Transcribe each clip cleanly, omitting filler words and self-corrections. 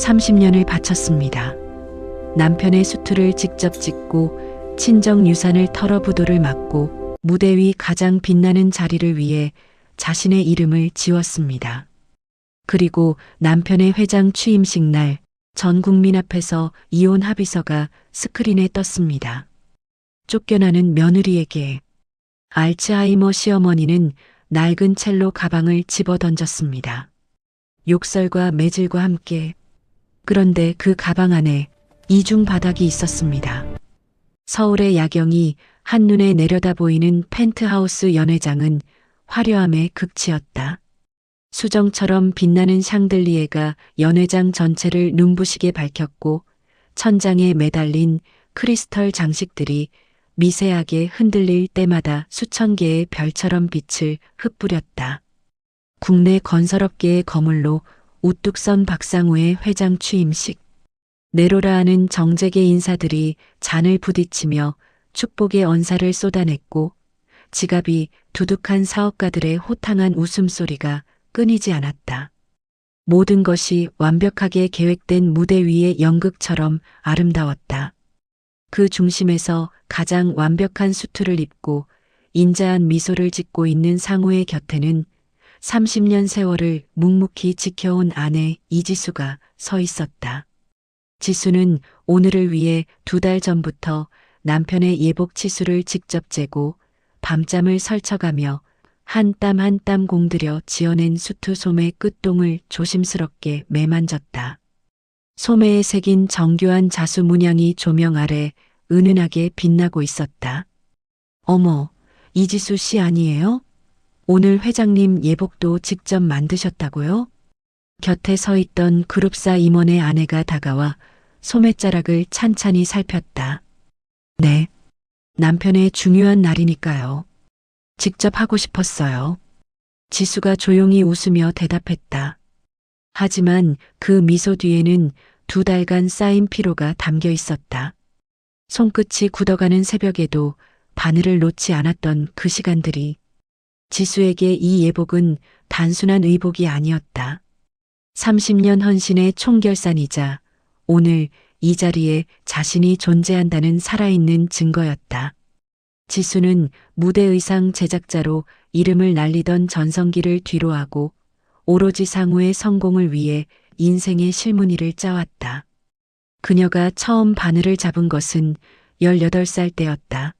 30년을 바쳤습니다. 남편의 수투를 직접 찍고 친정 유산을 털어 부도를 맞고 무대 위 가장 빛나는 자리를 위해 자신의 이름을 지웠습니다. 그리고 남편의 회장 취임식 날 전 국민 앞에서 이혼 합의서가 스크린에 떴습니다. 쫓겨나는 며느리에게 알츠하이머 시어머니는 낡은 첼로 가방을 집어 던졌습니다. 욕설과 매질과 함께. 그런데 그 가방 안에 이중 바닥이 있었습니다. 서울의 야경이 한눈에 내려다 보이는 펜트하우스 연회장은 화려함의 극치였다. 수정처럼 빛나는 샹들리에가 연회장 전체를 눈부시게 밝혔고 천장에 매달린 크리스털 장식들이 미세하게 흔들릴 때마다 수천 개의 별처럼 빛을 흩뿌렸다. 국내 건설업계의 거물로 우뚝 선 박상우의 회장 취임식. 내로라 하는 정재계 인사들이 잔을 부딪히며 축복의 언사를 쏟아냈고 지갑이 두둑한 사업가들의 호탕한 웃음소리가 끊이지 않았다. 모든 것이 완벽하게 계획된 무대 위의 연극처럼 아름다웠다. 그 중심에서 가장 완벽한 수트를 입고 인자한 미소를 짓고 있는 상우의 곁에는 30년 세월을 묵묵히 지켜온 아내 이지수가 서 있었다. 지수는 오늘을 위해 2달 전부터 남편의 예복 치수를 직접 재고 밤잠을 설쳐가며 한 땀 한 땀 공들여 지어낸 수트 소매 끝동을 조심스럽게 매만졌다. 소매에 새긴 정교한 자수 문양이 조명 아래 은은하게 빛나고 있었다. 어머, 이지수 씨 아니에요? 오늘 회장님 예복도 직접 만드셨다고요? 곁에 서 있던 그룹사 임원의 아내가 다가와 소매자락을 찬찬히 살폈다. 네, 남편의 중요한 날이니까요. 직접 하고 싶었어요. 지수가 조용히 웃으며 대답했다. 하지만 그 미소 뒤에는 2달간 쌓인 피로가 담겨 있었다. 손끝이 굳어가는 새벽에도 바늘을 놓지 않았던 그 시간들이. 지수에게 이 예복은 단순한 의복이 아니었다. 30년 헌신의 총결산이자 오늘 이 자리에 자신이 존재한다는 살아있는 증거였다. 지수는 무대 의상 제작자로 이름을 날리던 전성기를 뒤로하고 오로지 상우의 성공을 위해 인생의 실무니를 짜왔다. 그녀가 처음 바늘을 잡은 것은 18살 때였다.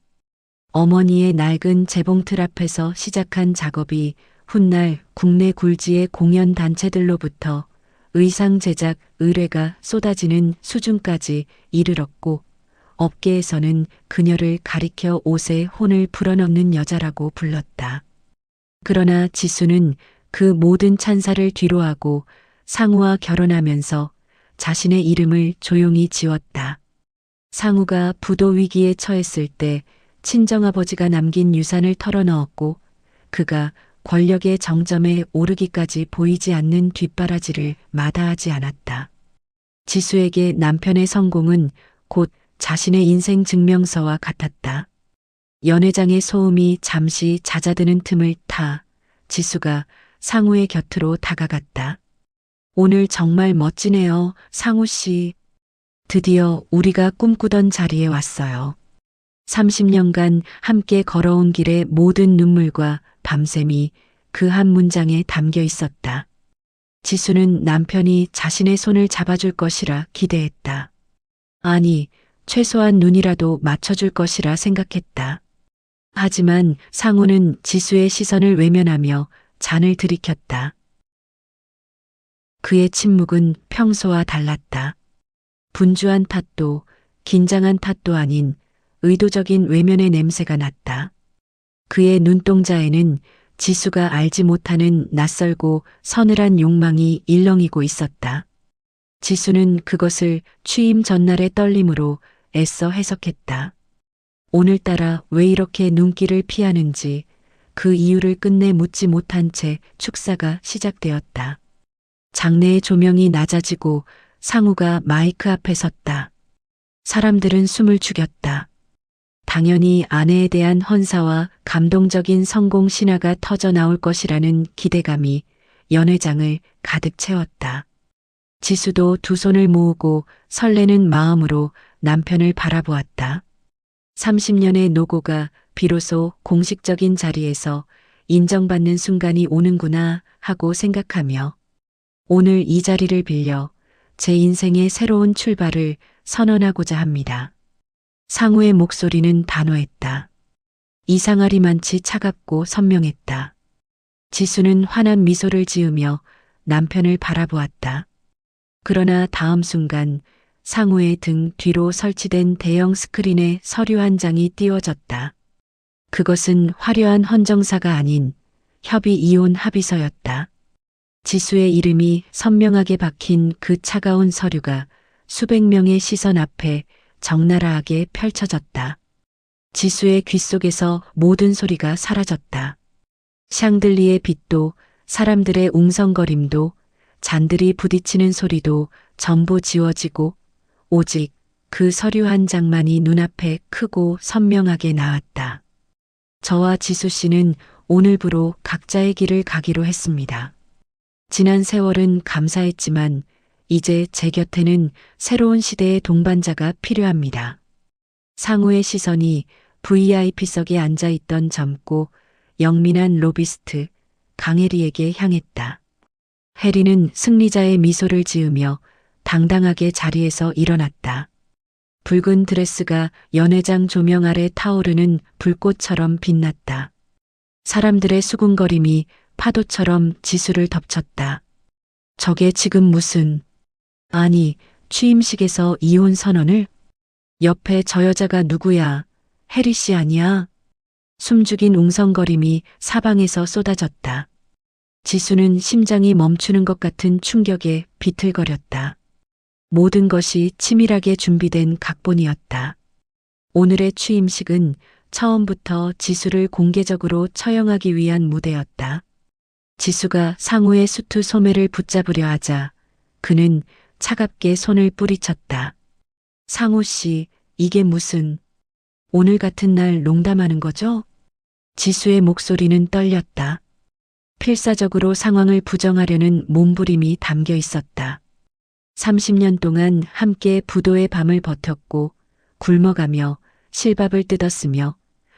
어머니의 낡은 재봉틀 앞에서 시작한 작업이 훗날 국내 굴지의 공연 단체들로부터 의상 제작 의뢰가 쏟아지는 수준까지 이르렀고 업계에서는 그녀를 가리켜 옷에 혼을 불어넣는 여자라고 불렀다. 그러나 지수는 그 모든 찬사를 뒤로하고 상우와 결혼하면서 자신의 이름을 조용히 지웠다. 상우가 부도 위기에 처했을 때 친정아버지가 남긴 유산을 털어넣었고 그가 권력의 정점에 오르기까지 보이지 않는 뒷바라지를 마다하지 않았다. 지수에게 남편의 성공은 곧 자신의 인생 증명서와 같았다. 연회장의 소음이 잠시 잦아드는 틈을 타 지수가 상우의 곁으로 다가갔다. 오늘 정말 멋지네요, 상우 씨. 드디어 우리가 꿈꾸던 자리에 왔어요. 30년간 함께 걸어온 길의 모든 눈물과 밤샘이 그 한 문장에 담겨 있었다. 지수는 남편이 자신의 손을 잡아줄 것이라 기대했다. 아니, 최소한 눈이라도 맞춰줄 것이라 생각했다. 하지만 상우는 지수의 시선을 외면하며 잔을 들이켰다. 그의 침묵은 평소와 달랐다. 분주한 탓도 긴장한 탓도 아닌 의도적인 외면의 냄새가 났다. 그의 눈동자에는 지수가 알지 못하는 낯설고 서늘한 욕망이 일렁이고 있었다. 지수는 그것을 취임 전날의 떨림으로 애써 해석했다. 오늘따라 왜 이렇게 눈길을 피하는지 그 이유를 끝내 묻지 못한 채 축사가 시작되었다. 장내의 조명이 낮아지고 상우가 마이크 앞에 섰다. 사람들은 숨을 죽였다. 당연히 아내에 대한 헌사와 감동적인 성공 신화가 터져 나올 것이라는 기대감이 연회장을 가득 채웠다. 지수도 두 손을 모으고 설레는 마음으로 남편을 바라보았다. 30년의 노고가 비로소 공식적인 자리에서 인정받는 순간이 오는구나 하고 생각하며 오늘 이 자리를 빌려 제 인생의 새로운 출발을 선언하고자 합니다. 상우의 목소리는 단호했다. 이상하리만치 차갑고 선명했다. 지수는 환한 미소를 지으며 남편을 바라보았다. 그러나 다음 순간 상우의 등 뒤로 설치된 대형 스크린에 서류 한 장이 띄워졌다. 그것은 화려한 헌정사가 아닌 협의 이혼 합의서였다. 지수의 이름이 선명하게 박힌 그 차가운 서류가 수백 명의 시선 앞에 적나라하게 펼쳐졌다. 지수의 귀 속에서 모든 소리가 사라졌다. 샹들리의 빛도 사람들의 웅성거림도 잔들이 부딪히는 소리도 전부 지워지고 오직 그 서류 한 장만이 눈앞에 크고 선명하게 나왔다. 저와 지수 씨는 오늘부로 각자의 길을 가기로 했습니다. 지난 세월은 감사했지만 이제 제 곁에는 새로운 시대의 동반자가 필요합니다. 상우의 시선이 VIP석에 앉아있던 젊고 영민한 로비스트 강혜리에게 향했다. 혜리는 승리자의 미소를 지으며 당당하게 자리에서 일어났다. 붉은 드레스가 연회장 조명 아래 타오르는 불꽃처럼 빛났다. 사람들의 수군거림이 파도처럼 지수를 덮쳤다. 저게 지금 무슨... 아니, 취임식에서 이혼 선언을? 옆에 저 여자가 누구야? 혜리 씨 아니야? 숨죽인 웅성거림이 사방에서 쏟아졌다. 지수는 심장이 멈추는 것 같은 충격에 비틀거렸다. 모든 것이 치밀하게 준비된 각본이었다. 오늘의 취임식은 처음부터 지수를 공개적으로 처형하기 위한 무대였다. 지수가 상우의 수트 소매를 붙잡으려 하자 그는 차갑게 손을 뿌리쳤다. 상우 씨, 이게 무슨... 오늘 같은 날 농담하는 거죠? 지수의 목소리는 떨렸다. 필사적으로 상황을 부정하려는 몸부림이 담겨 있었다. 30년 동안 함께 부도의 밤을 버텼고 굶어가며 실밥을 뜯었으며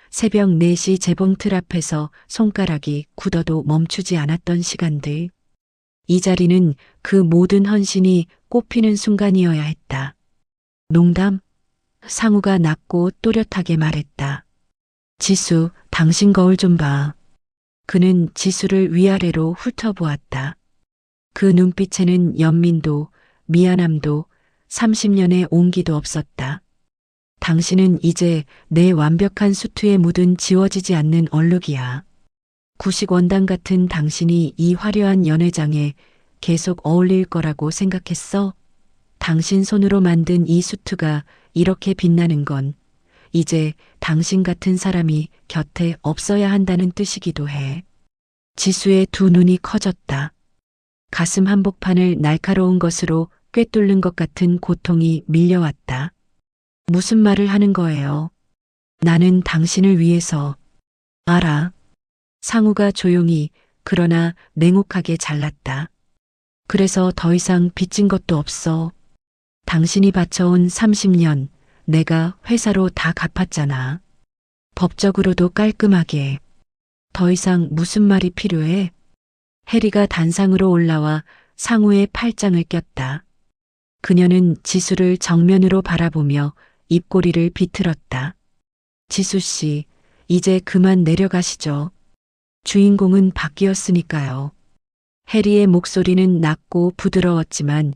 새벽 4시 재봉틀 앞에서 손가락이 굳어도 멈추지 않았던 시간들. 이 자리는 그 모든 헌신이 꽃피는 순간이어야 했다. 농담? 상우가 낮고 또렷하게 말했다. 지수, 당신 거울 좀 봐. 그는 지수를 위아래로 훑어보았다. 그 눈빛에는 연민도 미안함도 30년의 온기도 없었다. 당신은 이제 내 완벽한 수트에 묻은 지워지지 않는 얼룩이야. 구식 원단 같은 당신이 이 화려한 연회장에 계속 어울릴 거라고 생각했어? 당신 손으로 만든 이 수트가 이렇게 빛나는 건 이제 당신 같은 사람이 곁에 없어야 한다는 뜻이기도 해. 지수의 두 눈이 커졌다. 가슴 한복판을 날카로운 것으로 꿰뚫는 것 같은 고통이 밀려왔다. 무슨 말을 하는 거예요? 나는 당신을 위해서... 알아. 상우가 조용히 그러나 냉혹하게 잘랐다. 그래서 더 이상 빚진 것도 없어. 당신이 바쳐온 30년 내가 회사로 다 갚았잖아. 법적으로도 깔끔하게. 더 이상 무슨 말이 필요해? 혜리가 단상으로 올라와 상우의 팔짱을 꼈다. 그녀는 지수를 정면으로 바라보며 입꼬리를 비틀었다. 지수 씨, 이제 그만 내려가시죠. 주인공은 바뀌었으니까요. 혜리의 목소리는 낮고 부드러웠지만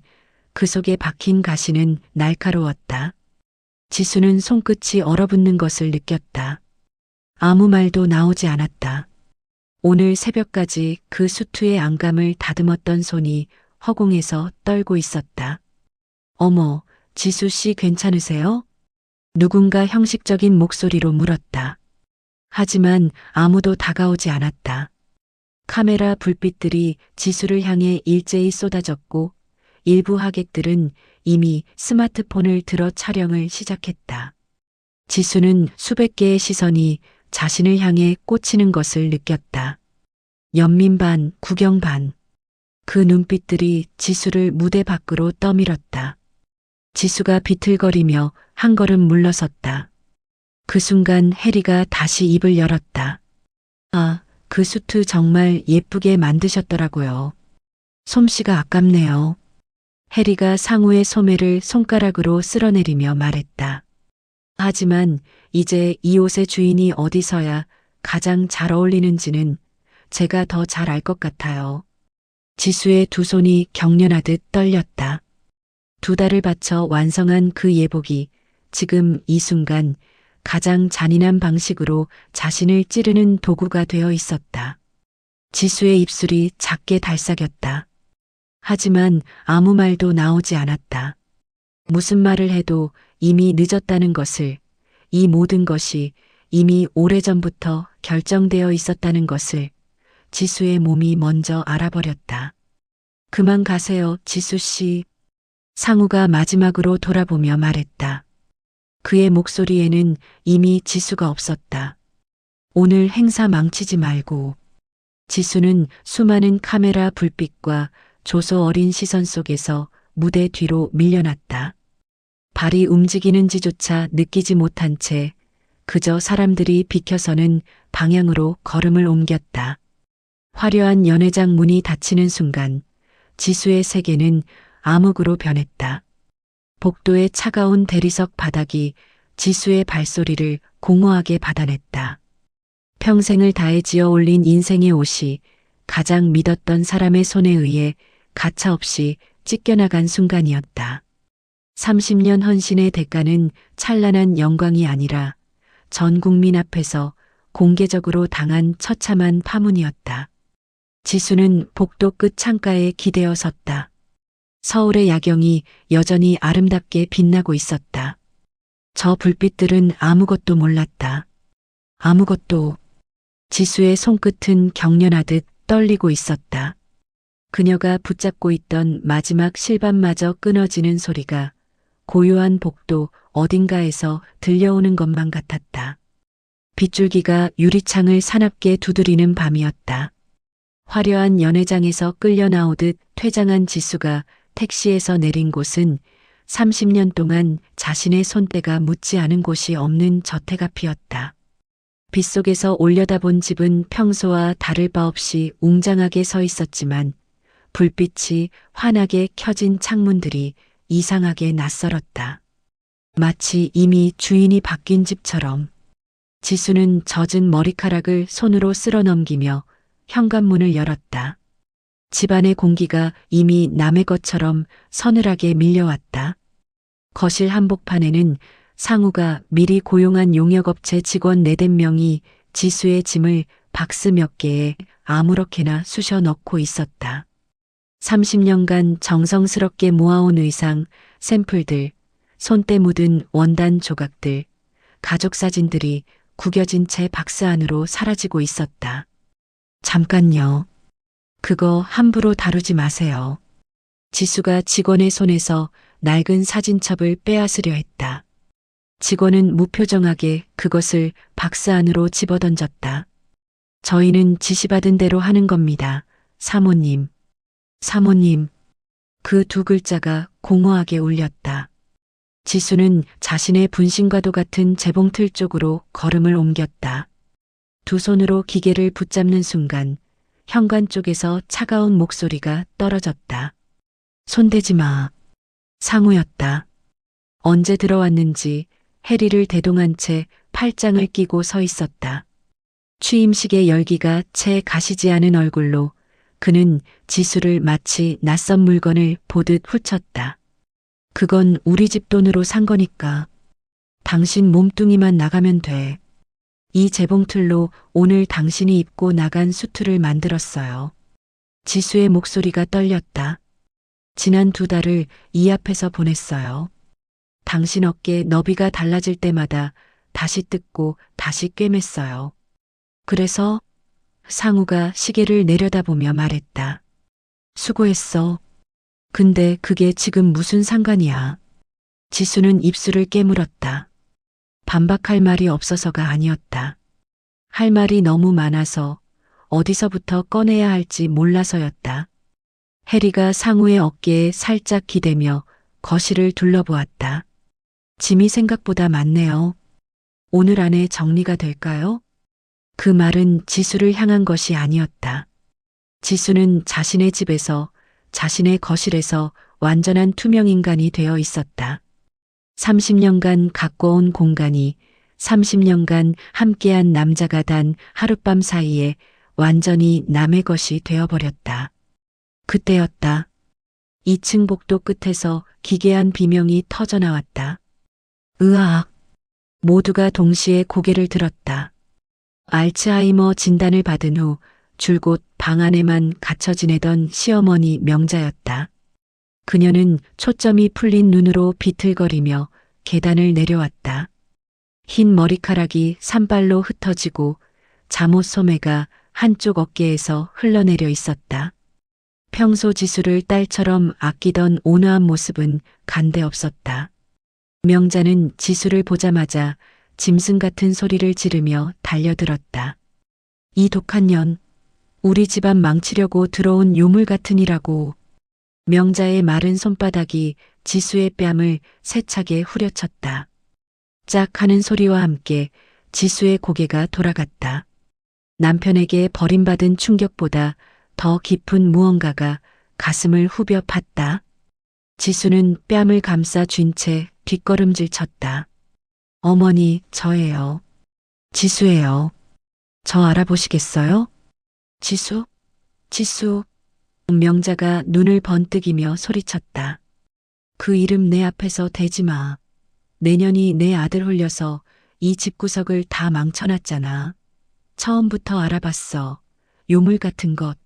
그 속에 박힌 가시는 날카로웠다. 지수는 손끝이 얼어붙는 것을 느꼈다. 아무 말도 나오지 않았다. 오늘 새벽까지 그 수트의 안감을 다듬었던 손이 허공에서 떨고 있었다. 어머, 지수 씨 괜찮으세요? 누군가 형식적인 목소리로 물었다. 하지만 아무도 다가오지 않았다. 카메라 불빛들이 지수를 향해 일제히 쏟아졌고 일부 하객들은 이미 스마트폰을 들어 촬영을 시작했다. 지수는 수백 개의 시선이 자신을 향해 꽂히는 것을 느꼈다. 연민 반, 구경 반. 그 눈빛들이 지수를 무대 밖으로 떠밀었다. 지수가 비틀거리며 한 걸음 물러섰다. 그 순간 해리가 다시 입을 열었다. 아, 그 수트 정말 예쁘게 만드셨더라고요. 솜씨가 아깝네요. 해리가 상우의 소매를 손가락으로 쓸어내리며 말했다. 하지만 이제 이 옷의 주인이 어디서야 가장 잘 어울리는지는 제가 더 잘 알 것 같아요. 지수의 두 손이 경련하듯 떨렸다. 두 달을 바쳐 완성한 그 예복이 지금 이 순간 가장 잔인한 방식으로 자신을 찌르는 도구가 되어 있었다. 지수의 입술이 작게 달싹였다. 하지만 아무 말도 나오지 않았다. 무슨 말을 해도 이미 늦었다는 것을, 이 모든 것이 이미 오래전부터 결정되어 있었다는 것을 지수의 몸이 먼저 알아버렸다. 그만 가세요, 지수 씨. 상우가 마지막으로 돌아보며 말했다. 그의 목소리에는 이미 지수가 없었다. 오늘 행사 망치지 말고. 지수는 수많은 카메라 불빛과 조소 어린 시선 속에서 무대 뒤로 밀려났다. 발이 움직이는지조차 느끼지 못한 채 그저 사람들이 비켜서는 방향으로 걸음을 옮겼다. 화려한 연회장 문이 닫히는 순간 지수의 세계는 암흑으로 변했다. 복도의 차가운 대리석 바닥이 지수의 발소리를 공허하게 받아냈다. 평생을 다해 지어 올린 인생의 옷이 가장 믿었던 사람의 손에 의해 가차없이 찢겨나간 순간이었다. 30년 헌신의 대가는 찬란한 영광이 아니라 전 국민 앞에서 공개적으로 당한 처참한 파문이었다. 지수는 복도 끝 창가에 기대어 섰다. 서울의 야경이 여전히 아름답게 빛나고 있었다. 저 불빛들은 아무것도 몰랐다. 아무것도. 지수의 손끝은 경련하듯 떨리고 있었다. 그녀가 붙잡고 있던 마지막 실밥마저 끊어지는 소리가 고요한 복도 어딘가에서 들려오는 것만 같았다. 빗줄기가 유리창을 사납게 두드리는 밤이었다. 화려한 연회장에서 끌려 나오듯 퇴장한 지수가 택시에서 내린 곳은 30년 동안 자신의 손때가 묻지 않은 곳이 없는 저택 앞이었다. 빗속에서 올려다본 집은 평소와 다를 바 없이 웅장하게 서 있었지만 불빛이 환하게 켜진 창문들이 이상하게 낯설었다. 마치 이미 주인이 바뀐 집처럼. 지수는 젖은 머리카락을 손으로 쓸어 넘기며 현관문을 열었다. 집안의 공기가 이미 남의 것처럼 서늘하게 밀려왔다. 거실 한복판에는 상우가 미리 고용한 용역업체 직원 4~5명이 지수의 짐을 박스 몇 개에 아무렇게나 쑤셔 넣고 있었다. 30년간 정성스럽게 모아온 의상, 샘플들, 손때 묻은 원단 조각들, 가족 사진들이 구겨진 채 박스 안으로 사라지고 있었다. 잠깐요. 그거 함부로 다루지 마세요. 지수가 직원의 손에서 낡은 사진첩을 빼앗으려 했다. 직원은 무표정하게 그것을 박스 안으로 집어던졌다. 저희는 지시받은 대로 하는 겁니다. 사모님. 사모님. 그 두 글자가 공허하게 울렸다. 지수는 자신의 분신과도 같은 재봉틀 쪽으로 걸음을 옮겼다. 두 손으로 기계를 붙잡는 순간 현관 쪽에서 차가운 목소리가 떨어졌다. 손대지 마. 상우였다. 언제 들어왔는지 해리를 대동한 채 팔짱을 끼고 서 있었다. 취임식의 열기가 채 가시지 않은 얼굴로 그는 지수를 마치 낯선 물건을 보듯 훑쳤다. 그건 우리 집 돈으로 산 거니까. 당신 몸뚱이만 나가면 돼. 이 재봉틀로 오늘 당신이 입고 나간 수트를 만들었어요. 지수의 목소리가 떨렸다. 지난 2달을 이 앞에서 보냈어요. 당신 어깨 너비가 달라질 때마다 다시 뜯고 다시 꿰맸어요. 그래서 상우가 시계를 내려다보며 말했다. 수고했어. 근데 그게 지금 무슨 상관이야. 지수는 입술을 깨물었다. 반박할 말이 없어서가 아니었다. 할 말이 너무 많아서 어디서부터 꺼내야 할지 몰라서였다. 해리가 상우의 어깨에 살짝 기대며 거실을 둘러보았다. 짐이 생각보다 많네요. 오늘 안에 정리가 될까요? 그 말은 지수를 향한 것이 아니었다. 지수는 자신의 집에서, 자신의 거실에서 완전한 투명인간이 되어 있었다. 30년간 가꿔온 공간이 30년간 함께한 남자가 단 하룻밤 사이에 완전히 남의 것이 되어버렸다. 그때였다. 2층 복도 끝에서 기괴한 비명이 터져나왔다. 으악! 모두가 동시에 고개를 들었다. 알츠하이머 진단을 받은 후 줄곧 방 안에만 갇혀 지내던 시어머니 명자였다. 그녀는 초점이 풀린 눈으로 비틀거리며 계단을 내려왔다. 흰 머리카락이 산발로 흩어지고 잠옷 소매가 한쪽 어깨에서 흘러내려 있었다. 평소 지수를 딸처럼 아끼던 온화한 모습은 간데 없었다. 명자는 지수를 보자마자 짐승 같은 소리를 지르며 달려들었다. 이 독한 년, 우리 집안 망치려고 들어온 요물 같으니라고. 명자의 마른 손바닥이 지수의 뺨을 세차게 후려쳤다. 짝 하는 소리와 함께 지수의 고개가 돌아갔다. 남편에게 버림받은 충격보다 더 깊은 무언가가 가슴을 후벼 팠다. 지수는 뺨을 감싸 쥔 채 뒷걸음질 쳤다. 어머니, 저예요. 지수예요. 저 알아보시겠어요? 지수? 지수. 명자가 눈을 번뜩이며 소리쳤다. 그 이름 내 앞에서 대지 마. 내년이 내 아들 홀려서 이 집구석을 다 망쳐놨잖아. 처음부터 알아봤어. 요물 같은 것.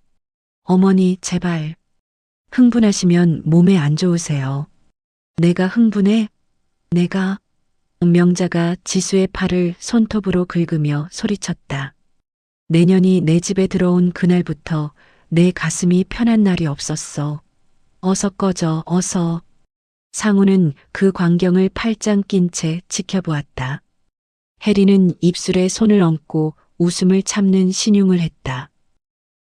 어머니, 제발. 흥분하시면 몸에 안 좋으세요. 내가 흥분해? 내가? 명자가 지수의 팔을 손톱으로 긁으며 소리쳤다. 내년이 내 집에 들어온 그날부터 내 가슴이 편한 날이 없었어. 어서 꺼져, 어서. 상우는 그 광경을 팔짱 낀 채 지켜보았다. 해리는 입술에 손을 얹고 웃음을 참는 신용을 했다.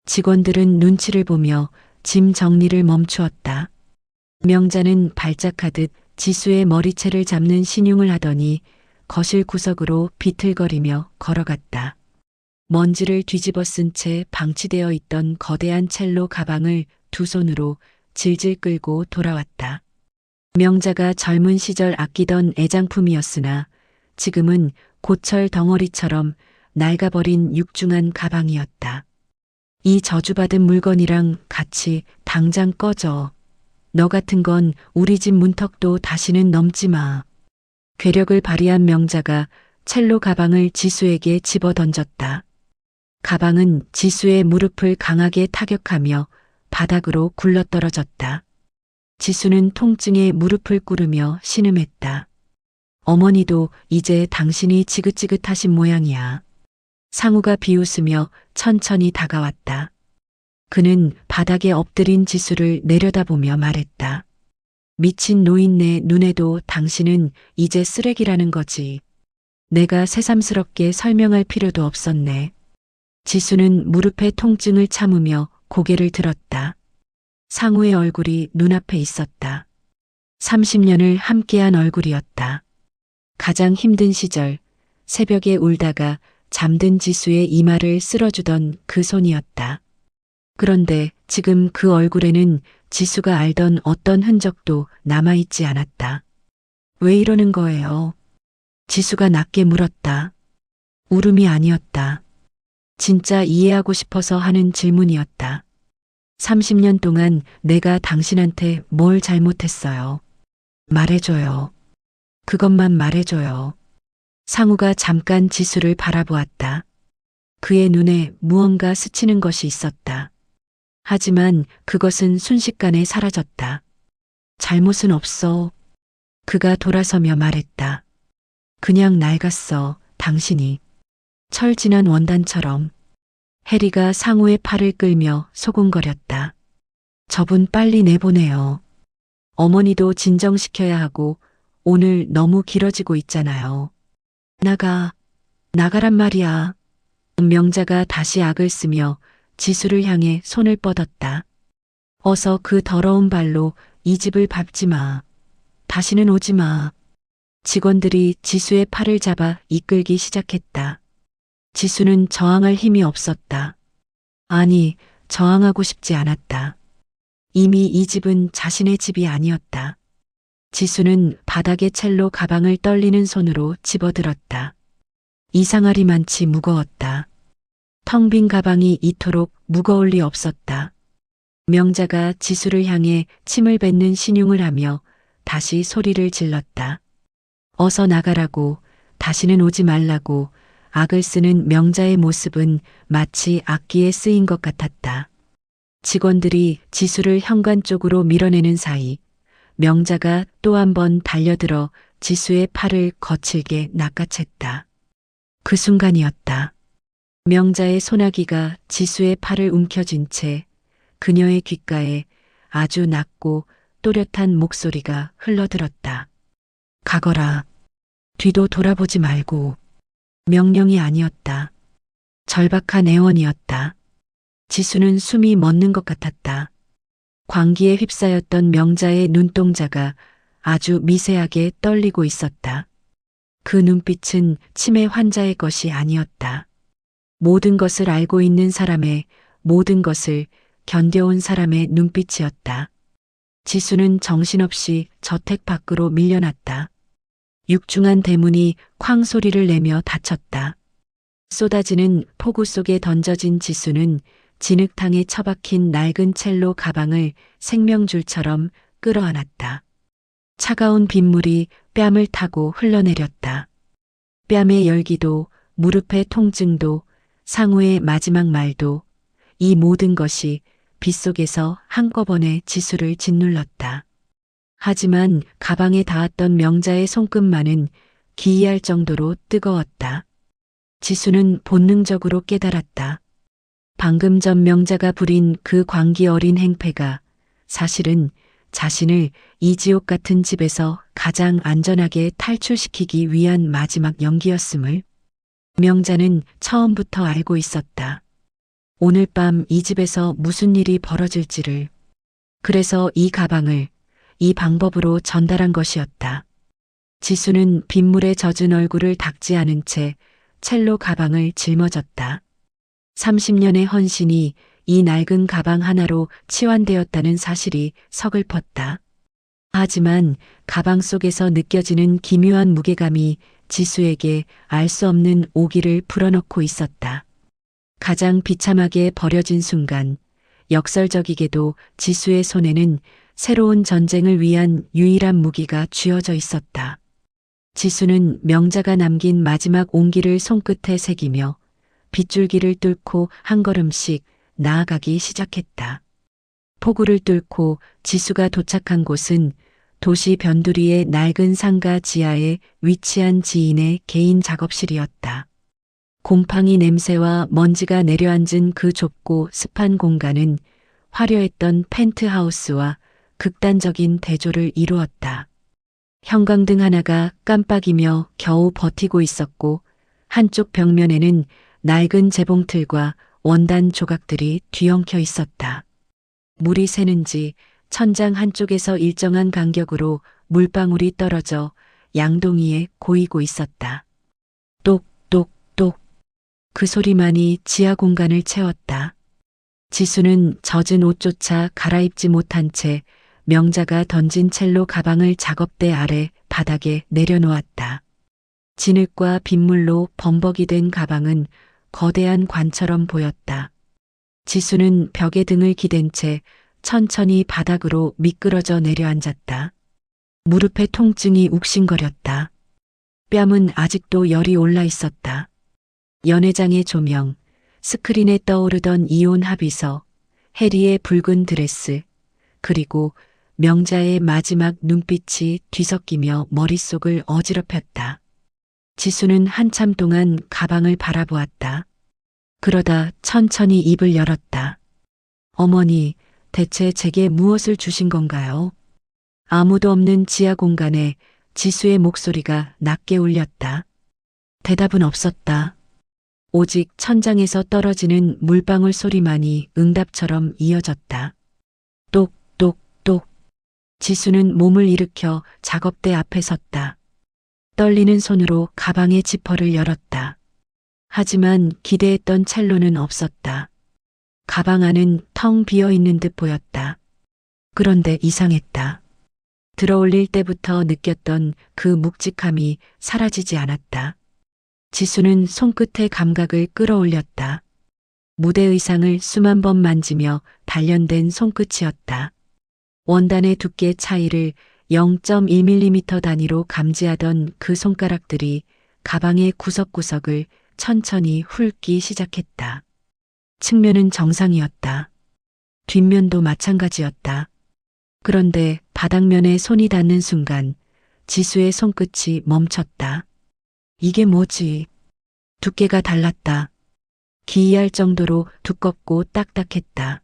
직원들은 눈치를 보며 짐 정리를 멈추었다. 명자는 발작하듯 지수의 머리채를 잡는 신용을 하더니 거실 구석으로 비틀거리며 걸어갔다. 먼지를 뒤집어 쓴 채 방치되어 있던 거대한 첼로 가방을 두 손으로 질질 끌고 돌아왔다. 명자가 젊은 시절 아끼던 애장품이었으나 지금은 고철 덩어리처럼 낡아버린 육중한 가방이었다. 이 저주받은 물건이랑 같이 당장 꺼져. 너 같은 건 우리 집 문턱도 다시는 넘지 마. 괴력을 발휘한 명자가 첼로 가방을 지수에게 집어 던졌다. 가방은 지수의 무릎을 강하게 타격하며 바닥으로 굴러떨어졌다. 지수는 통증에 무릎을 꿇으며 신음했다. 어머니도 이제 당신이 지긋지긋하신 모양이야. 상우가 비웃으며 천천히 다가왔다. 그는 바닥에 엎드린 지수를 내려다보며 말했다. 미친 노인네 눈에도 당신은 이제 쓰레기라는 거지. 내가 새삼스럽게 설명할 필요도 없었네. 지수는 무릎의 통증을 참으며 고개를 들었다. 상우의 얼굴이 눈앞에 있었다. 30년을 함께한 얼굴이었다. 가장 힘든 시절, 새벽에 울다가 잠든 지수의 이마를 쓸어주던 그 손이었다. 그런데 지금 그 얼굴에는 지수가 알던 어떤 흔적도 남아있지 않았다. 왜 이러는 거예요? 지수가 낮게 물었다. 울음이 아니었다. 진짜 이해하고 싶어서 하는 질문이었다. 30년 동안 내가 당신한테 뭘 잘못했어요? 말해줘요. 그것만 말해줘요. 상우가 잠깐 지수를 바라보았다. 그의 눈에 무언가 스치는 것이 있었다. 하지만 그것은 순식간에 사라졌다. 잘못은 없어. 그가 돌아서며 말했다. 그냥 낡았어, 당신이. 철 지난 원단처럼. 해리가 상우의 팔을 끌며 소곤거렸다. 저분 빨리 내보내요. 어머니도 진정시켜야 하고 오늘 너무 길어지고 있잖아요. 나가란 말이야. 명자가 다시 악을 쓰며 지수를 향해 손을 뻗었다. 어서 그 더러운 발로 이 집을 밟지 마. 다시는 오지 마. 직원들이 지수의 팔을 잡아 이끌기 시작했다. 지수는 저항할 힘이 없었다. 아니, 저항하고 싶지 않았다. 이미 이 집은 자신의 집이 아니었다. 지수는 바닥에 첼로 가방을 떨리는 손으로 집어들었다. 이상하리만치 무거웠다. 텅 빈 가방이 이토록 무거울 리 없었다. 명자가 지수를 향해 침을 뱉는 신용을 하며 다시 소리를 질렀다. 어서 나가라고, 다시는 오지 말라고. 악을 쓰는 명자의 모습은 마치 악기에 쓰인 것 같았다. 직원들이 지수를 현관 쪽으로 밀어내는 사이 명자가 또 한 번 달려들어 지수의 팔을 거칠게 낚아챘다. 그 순간이었다. 명자의 소나기가 지수의 팔을 움켜쥔 채 그녀의 귓가에 아주 낮고 또렷한 목소리가 흘러들었다. 가거라. 뒤도 돌아보지 말고. 명령이 아니었다. 절박한 애원이었다. 지수는 숨이 멎는 것 같았다. 광기에 휩싸였던 명자의 눈동자가 아주 미세하게 떨리고 있었다. 그 눈빛은 치매 환자의 것이 아니었다. 모든 것을 알고 있는 사람의, 모든 것을 견뎌온 사람의 눈빛이었다. 지수는 정신없이 저택 밖으로 밀려났다. 육중한 대문이 쾅 소리를 내며 닫혔다. 쏟아지는 폭우 속에 던져진 지수는 진흙탕에 처박힌 낡은 첼로 가방을 생명줄처럼 끌어안았다. 차가운 빗물이 뺨을 타고 흘러내렸다. 뺨의 열기도, 무릎의 통증도, 상우의 마지막 말도, 이 모든 것이 빗속에서 한꺼번에 지수를 짓눌렀다. 하지만 가방에 닿았던 명자의 손끝만은 기이할 정도로 뜨거웠다. 지수는 본능적으로 깨달았다. 방금 전 명자가 부린 그 광기 어린 행패가 사실은 자신을 이 지옥 같은 집에서 가장 안전하게 탈출시키기 위한 마지막 연기였음을 명자는 처음부터 알고 있었다. 오늘 밤 이 집에서 무슨 일이 벌어질지를. 그래서 이 가방을 이 방법으로 전달한 것이었다. 지수는 빗물에 젖은 얼굴을 닦지 않은 채 첼로 가방을 짊어졌다. 30년의 헌신이 이 낡은 가방 하나로 치환되었다는 사실이 서글펐다. 하지만 가방 속에서 느껴지는 기묘한 무게감이 지수에게 알 수 없는 오기를 불어넣고 있었다. 가장 비참하게 버려진 순간, 역설적이게도 지수의 손에는 새로운 전쟁을 위한 유일한 무기가 쥐어져 있었다. 지수는 명자가 남긴 마지막 온기를 손끝에 새기며 빗줄기를 뚫고 한 걸음씩 나아가기 시작했다. 폭우를 뚫고 지수가 도착한 곳은 도시 변두리의 낡은 상가 지하에 위치한 지인의 개인 작업실이었다. 곰팡이 냄새와 먼지가 내려앉은 그 좁고 습한 공간은 화려했던 펜트하우스와 극단적인 대조를 이루었다. 형광등 하나가 깜빡이며 겨우 버티고 있었고 한쪽 벽면에는 낡은 재봉틀과 원단 조각들이 뒤엉켜 있었다. 물이 새는지 천장 한쪽에서 일정한 간격으로 물방울이 떨어져 양동이에 고이고 있었다. 똑똑똑. 그 소리만이 지하 공간을 채웠다. 지수는 젖은 옷조차 갈아입지 못한 채 명자가 던진 첼로 가방을 작업대 아래 바닥에 내려놓았다. 진흙과 빗물로 범벅이 된 가방은 거대한 관처럼 보였다. 지수는 벽에 등을 기댄 채 천천히 바닥으로 미끄러져 내려앉았다. 무릎의 통증이 욱신거렸다. 뺨은 아직도 열이 올라 있었다. 연회장의 조명, 스크린에 떠오르던 이온 합의서, 해리의 붉은 드레스, 그리고 명자의 마지막 눈빛이 뒤섞이며 머릿속을 어지럽혔다. 지수는 한참 동안 가방을 바라보았다. 그러다 천천히 입을 열었다. 어머니, 대체 제게 무엇을 주신 건가요? 아무도 없는 지하 공간에 지수의 목소리가 낮게 울렸다. 대답은 없었다. 오직 천장에서 떨어지는 물방울 소리만이 응답처럼 이어졌다. 똑똑똑. 지수는 몸을 일으켜 작업대 앞에 섰다. 떨리는 손으로 가방의 지퍼를 열었다. 하지만 기대했던 첼로는 없었다. 가방 안은 텅 비어 있는 듯 보였다. 그런데 이상했다. 들어올릴 때부터 느꼈던 그 묵직함이 사라지지 않았다. 지수는 손끝의 감각을 끌어올렸다. 무대 의상을 수만 번 만지며 단련된 손끝이었다. 원단의 두께 차이를 0.1mm 단위로 감지하던 그 손가락들이 가방의 구석구석을 천천히 훑기 시작했다. 측면은 정상이었다. 뒷면도 마찬가지였다. 그런데 바닥면에 손이 닿는 순간 지수의 손끝이 멈췄다. 이게 뭐지? 두께가 달랐다. 기이할 정도로 두껍고 딱딱했다.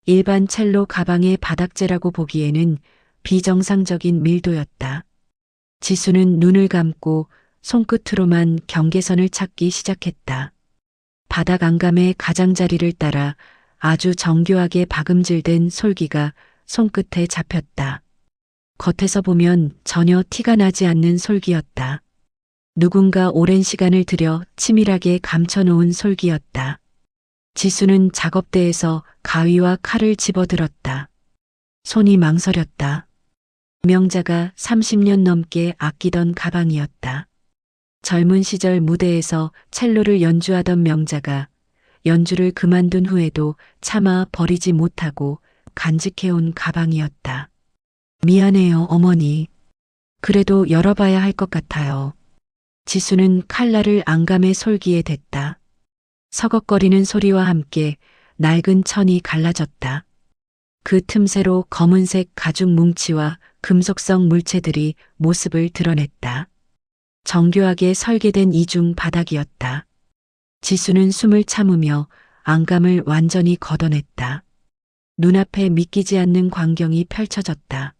일반 첼로 가방의 바닥재라고 보기에는 비정상적인 밀도였다. 지수는 눈을 감고 손끝으로만 경계선을 찾기 시작했다. 바닥 안감의 가장자리를 따라 아주 정교하게 박음질된 솔기가 손끝에 잡혔다. 겉에서 보면 전혀 티가 나지 않는 솔기였다. 누군가 오랜 시간을 들여 치밀하게 감춰놓은 솔기였다. 지수는 작업대에서 가위와 칼을 집어들었다. 손이 망설였다. 명자가 30년 넘게 아끼던 가방이었다. 젊은 시절 무대에서 첼로를 연주하던 명자가 연주를 그만둔 후에도 차마 버리지 못하고 간직해온 가방이었다. 미안해요, 어머니. 그래도 열어봐야 할 것 같아요. 지수는 칼날을 안감의 솔기에 댔다. 서걱거리는 소리와 함께 낡은 천이 갈라졌다. 그 틈새로 검은색 가죽 뭉치와 금속성 물체들이 모습을 드러냈다. 정교하게 설계된 이중 바닥이었다. 지수는 숨을 참으며 안감을 완전히 걷어냈다. 눈앞에 믿기지 않는 광경이 펼쳐졌다.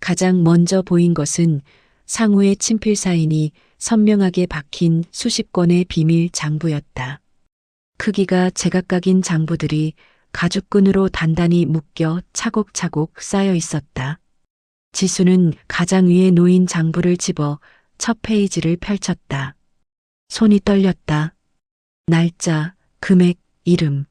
가장 먼저 보인 것은 상우의 친필 사인이 선명하게 박힌 수십 권의 비밀 장부였다. 크기가 제각각인 장부들이 가죽끈으로 단단히 묶여 차곡차곡 쌓여 있었다. 지수는 가장 위에 놓인 장부를 집어 첫 페이지를 펼쳤다. 손이 떨렸다. 날짜, 금액, 이름.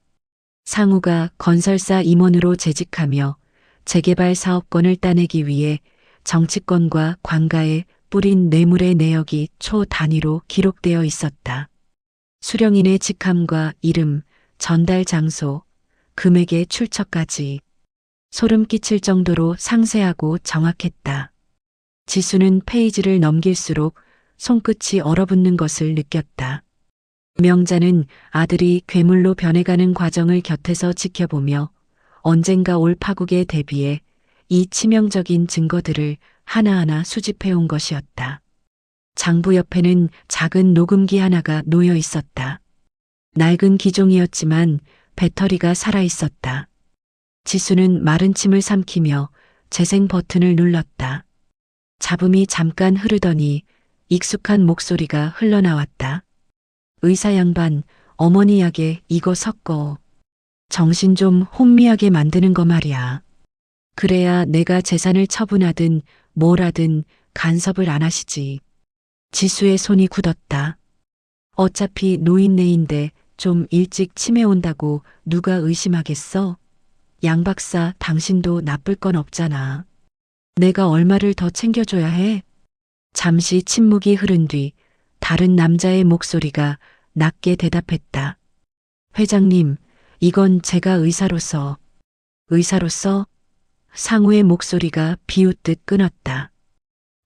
상우가 건설사 임원으로 재직하며 재개발 사업권을 따내기 위해 정치권과 관가에 뿌린 뇌물의 내역이 초 단위로 기록되어 있었다. 수령인의 직함과 이름, 전달 장소, 금액의 출처까지 소름 끼칠 정도로 상세하고 정확했다. 지수는 페이지를 넘길수록 손끝이 얼어붙는 것을 느꼈다. 명자는 아들이 괴물로 변해가는 과정을 곁에서 지켜보며 언젠가 올 파국에 대비해 이 치명적인 증거들을 하나하나 수집해온 것이었다. 장부 옆에는 작은 녹음기 하나가 놓여 있었다. 낡은 기종이었지만 배터리가 살아있었다. 지수는 마른 침을 삼키며 재생 버튼을 눌렀다. 잡음이 잠깐 흐르더니 익숙한 목소리가 흘러나왔다. 의사 양반, 어머니 약에 이거 섞어. 정신 좀 혼미하게 만드는 거 말이야. 그래야 내가 재산을 처분하든 뭘 하든 간섭을 안 하시지. 지수의 손이 굳었다. 어차피 노인네인데 좀 일찍 치매 온다고 누가 의심하겠어? 양 박사, 당신도 나쁠 건 없잖아. 내가 얼마를 더 챙겨줘야 해? 잠시 침묵이 흐른 뒤 다른 남자의 목소리가 낮게 대답했다. 회장님, 이건 제가 의사로서. 의사로서? 상우의 목소리가 비웃듯 끊었다.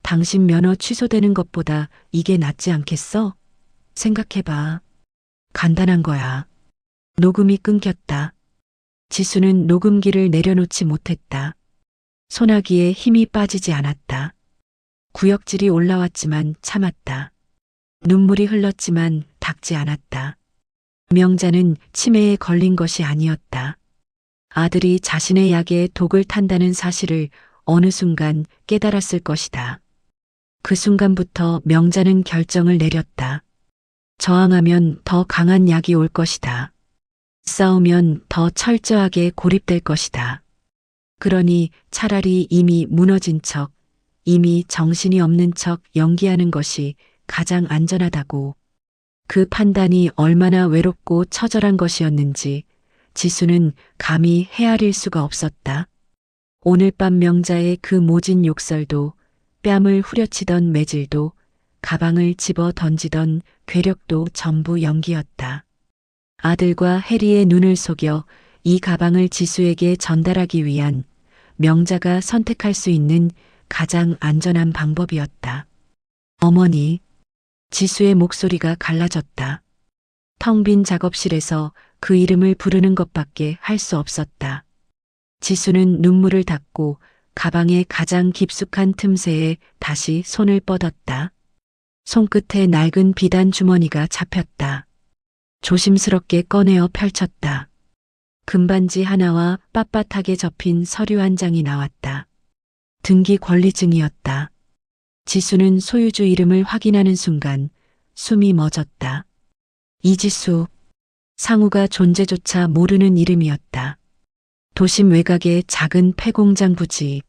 당신 면허 취소되는 것보다 이게 낫지 않겠어? 생각해봐. 간단한 거야. 녹음이 끊겼다. 지수는 녹음기를 내려놓지 못했다. 소나기에 힘이 빠지지 않았다. 구역질이 올라왔지만 참았다. 눈물이 흘렀지만 닦지 않았다. 명자는 치매에 걸린 것이 아니었다. 아들이 자신의 약에 독을 탄다는 사실을 어느 순간 깨달았을 것이다. 그 순간부터 명자는 결정을 내렸다. 저항하면 더 강한 약이 올 것이다. 싸우면 더 철저하게 고립될 것이다. 그러니 차라리 이미 무너진 척, 이미 정신이 없는 척 연기하는 것이 가장 안전하다고. 그 판단이 얼마나 외롭고 처절한 것이었는지 지수는 감히 헤아릴 수가 없었다. 오늘 밤 명자의 그 모진 욕설도, 뺨을 후려치던 매질도, 가방을 집어 던지던 괴력도 전부 연기였다. 아들과 해리의 눈을 속여 이 가방을 지수에게 전달하기 위한 명자가 선택할 수 있는 가장 안전한 방법이었다. 어머니, 지수의 목소리가 갈라졌다. 텅 빈 작업실에서 그 이름을 부르는 것밖에 할 수 없었다. 지수는 눈물을 닦고 가방의 가장 깊숙한 틈새에 다시 손을 뻗었다. 손끝에 낡은 비단 주머니가 잡혔다. 조심스럽게 꺼내어 펼쳤다. 금반지 하나와 빳빳하게 접힌 서류 한 장이 나왔다. 등기 권리증이었다. 지수는 소유주 이름을 확인하는 순간 숨이 멎었다. 이지수, 상우가 존재조차 모르는 이름이었다. 도심 외곽의 작은 폐공장 부지.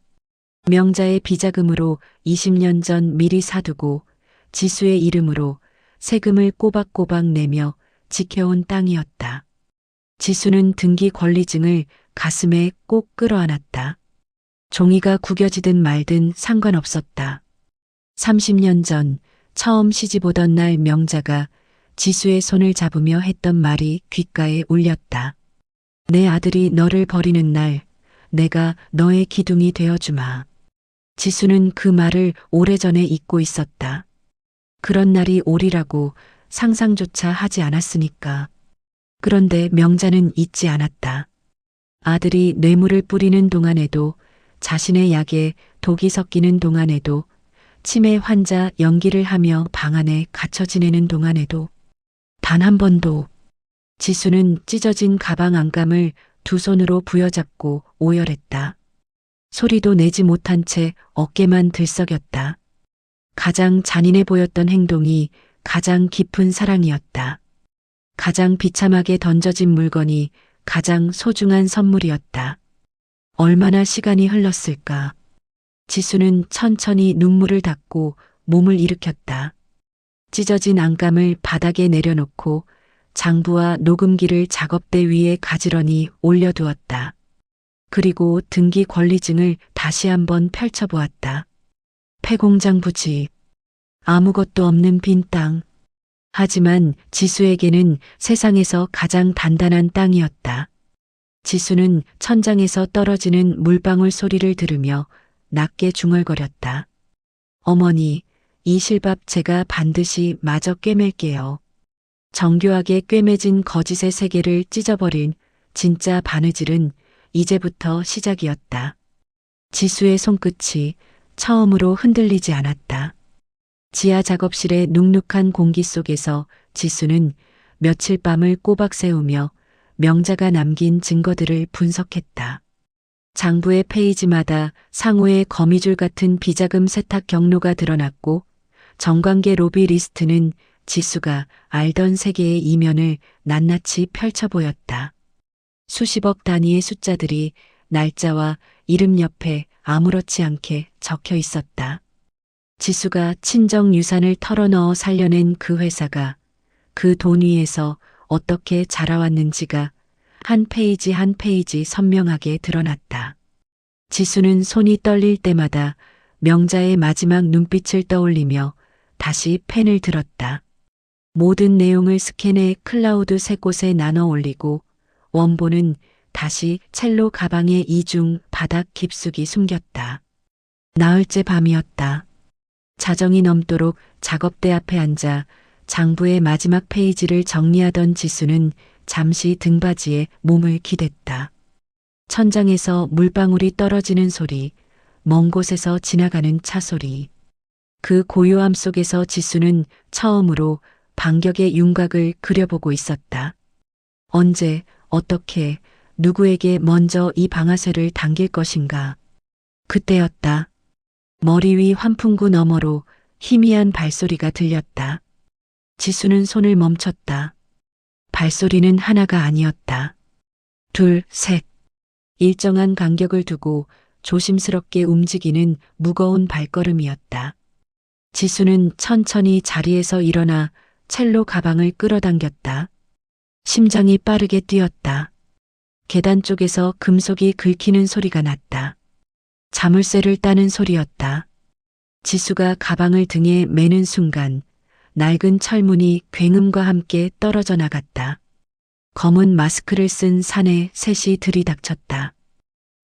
명자의 비자금으로 20년 전 미리 사두고 지수의 이름으로 세금을 꼬박꼬박 내며 지켜온 땅이었다. 지수는 등기 권리증을 가슴에 꼭 끌어안았다. 종이가 구겨지든 말든 상관없었다. 30년 전 처음 시집 오던 날 명자가 지수의 손을 잡으며 했던 말이 귓가에 울렸다. 내 아들이 너를 버리는 날 내가 너의 기둥이 되어주마. 지수는 그 말을 오래전에 잊고 있었다. 그런 날이 오리라고 상상조차 하지 않았으니까. 그런데 명자는 잊지 않았다. 아들이 뇌물을 뿌리는 동안에도, 자신의 약에 독이 섞이는 동안에도, 치매 환자 연기를 하며 방 안에 갇혀 지내는 동안에도 단 한 번도. 지수는 찢어진 가방 안감을 두 손으로 부여잡고 오열했다. 소리도 내지 못한 채 어깨만 들썩였다. 가장 잔인해 보였던 행동이 가장 깊은 사랑이었다. 가장 비참하게 던져진 물건이 가장 소중한 선물이었다. 얼마나 시간이 흘렀을까. 지수는 천천히 눈물을 닦고 몸을 일으켰다. 찢어진 안감을 바닥에 내려놓고 장부와 녹음기를 작업대 위에 가지런히 올려두었다. 그리고 등기 권리증을 다시 한번 펼쳐보았다. 폐공장 부지. 아무것도 없는 빈 땅. 하지만 지수에게는 세상에서 가장 단단한 땅이었다. 지수는 천장에서 떨어지는 물방울 소리를 들으며 낮게 중얼거렸다. 어머니, 이 실밥 제가 반드시 마저 꿰맬게요. 정교하게 꿰매진 거짓의 세계를 찢어버린 진짜 바느질은 이제부터 시작이었다. 지수의 손끝이 처음으로 흔들리지 않았다. 지하 작업실의 눅눅한 공기 속에서 지수는 며칠 밤을 꼬박 새우며 명자가 남긴 증거들을 분석했다. 장부의 페이지마다 상호의 거미줄 같은 비자금 세탁 경로가 드러났고 정관계 로비 리스트는 지수가 알던 세계의 이면을 낱낱이 펼쳐 보였다. 수십억 단위의 숫자들이 날짜와 이름 옆에 아무렇지 않게 적혀 있었다. 지수가 친정 유산을 털어넣어 살려낸 그 회사가 그 돈 위에서 어떻게 자라왔는지가 한 페이지 한 페이지 선명하게 드러났다. 지수는 손이 떨릴 때마다 명자의 마지막 눈빛을 떠올리며 다시 펜을 들었다. 모든 내용을 스캔해 클라우드 세 곳에 나눠 올리고 원본은 다시 첼로 가방의 이중 바닥 깊숙이 숨겼다. 나흘째 밤이었다. 자정이 넘도록 작업대 앞에 앉아 장부의 마지막 페이지를 정리하던 지수는 잠시 등받이에 몸을 기댔다. 천장에서 물방울이 떨어지는 소리, 먼 곳에서 지나가는 차 소리. 그 고요함 속에서 지수는 처음으로 반격의 윤곽을 그려보고 있었다. 언제, 어떻게, 누구에게 먼저 이 방아쇠를 당길 것인가. 그때였다. 머리 위 환풍구 너머로 희미한 발소리가 들렸다. 지수는 손을 멈췄다. 발소리는 하나가 아니었다. 둘, 셋. 일정한 간격을 두고 조심스럽게 움직이는 무거운 발걸음이었다. 지수는 천천히 자리에서 일어나 첼로 가방을 끌어당겼다. 심장이 빠르게 뛰었다. 계단 쪽에서 금속이 긁히는 소리가 났다. 자물쇠를 따는 소리였다. 지수가 가방을 등에 매는 순간 낡은 철문이 굉음과 함께 떨어져 나갔다. 검은 마스크를 쓴 사내 셋이 들이닥쳤다.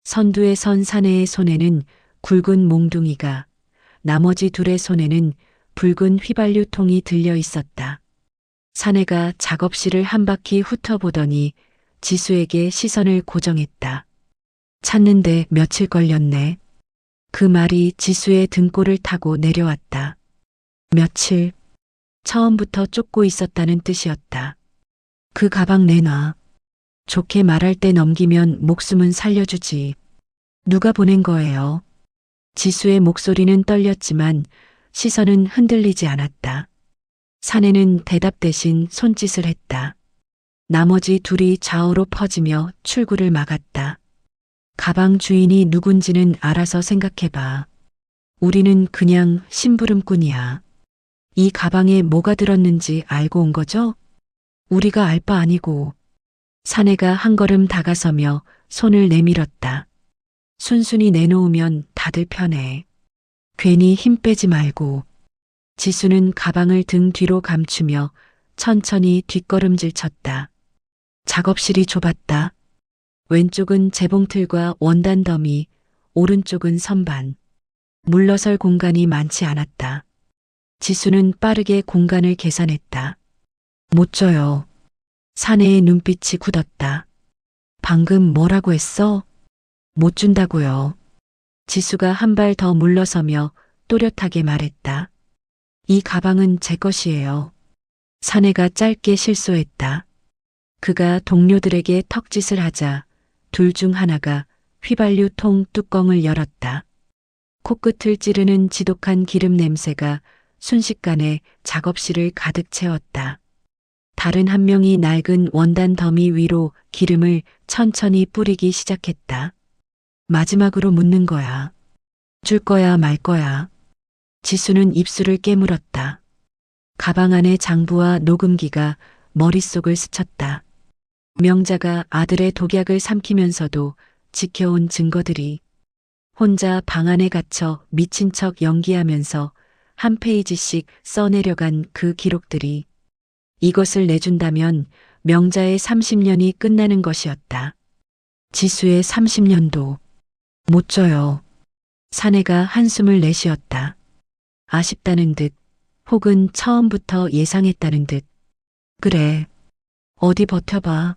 선두에 선 사내의 손에는 굵은 몽둥이가, 나머지 둘의 손에는 붉은 휘발유통이 들려 있었다. 사내가 작업실을 한 바퀴 훑어보더니 지수에게 시선을 고정했다. 찾는데 며칠 걸렸네. 그 말이 지수의 등골을 타고 내려왔다. 며칠, 처음부터 쫓고 있었다는 뜻이었다. 그 가방 내놔. 좋게 말할 때 넘기면 목숨은 살려주지. 누가 보낸 거예요? 지수의 목소리는 떨렸지만 시선은 흔들리지 않았다. 사내는 대답 대신 손짓을 했다. 나머지 둘이 좌우로 퍼지며 출구를 막았다. 가방 주인이 누군지는 알아서 생각해봐. 우리는 그냥 심부름꾼이야. 이 가방에 뭐가 들었는지 알고 온 거죠? 우리가 알 바 아니고. 사내가 한 걸음 다가서며 손을 내밀었다. 순순히 내놓으면 다들 편해. 괜히 힘 빼지 말고. 지수는 가방을 등 뒤로 감추며 천천히 뒷걸음질 쳤다. 작업실이 좁았다. 왼쪽은 재봉틀과 원단 더미, 오른쪽은 선반. 물러설 공간이 많지 않았다. 지수는 빠르게 공간을 계산했다. 못 줘요. 사내의 눈빛이 굳었다. 방금 뭐라고 했어? 못 준다고요. 지수가 한 발 더 물러서며 또렷하게 말했다. 이 가방은 제 것이에요. 사내가 짧게 실소했다. 그가 동료들에게 턱짓을 하자 둘 중 하나가 휘발유 통 뚜껑을 열었다. 코끝을 찌르는 지독한 기름 냄새가 순식간에 작업실을 가득 채웠다. 다른 한 명이 낡은 원단 더미 위로 기름을 천천히 뿌리기 시작했다. 마지막으로 묻는 거야. 줄 거야 말 거야. 지수는 입술을 깨물었다. 가방 안의 장부와 녹음기가 머릿속을 스쳤다. 명자가 아들의 독약을 삼키면서도 지켜온 증거들이, 혼자 방 안에 갇혀 미친 척 연기하면서 한 페이지씩 써내려간 그 기록들이, 이것을 내준다면 명자의 30년이 끝나는 것이었다. 지수의 30년도 못 줘요. 사내가 한숨을 내쉬었다. 아쉽다는 듯, 혹은 처음부터 예상했다는 듯. 그래, 어디 버텨봐.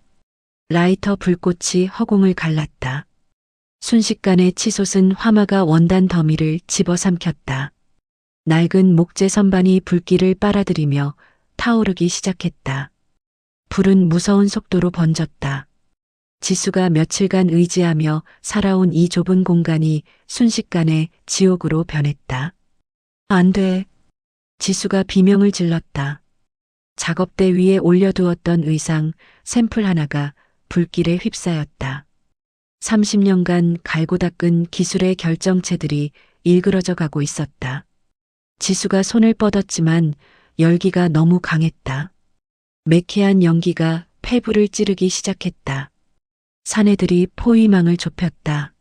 라이터 불꽃이 허공을 갈랐다. 순식간에 치솟은 화마가 원단 더미를 집어삼켰다. 낡은 목재 선반이 불길을 빨아들이며 타오르기 시작했다. 불은 무서운 속도로 번졌다. 지수가 며칠간 의지하며 살아온 이 좁은 공간이 순식간에 지옥으로 변했다. 안 돼. 지수가 비명을 질렀다. 작업대 위에 올려두었던 의상, 샘플 하나가 불길에 휩싸였다. 30년간 갈고 닦은 기술의 결정체들이 일그러져 가고 있었다. 지수가 손을 뻗었지만 열기가 너무 강했다. 매캐한 연기가 폐부를 찌르기 시작했다. 사내들이 포위망을 좁혔다.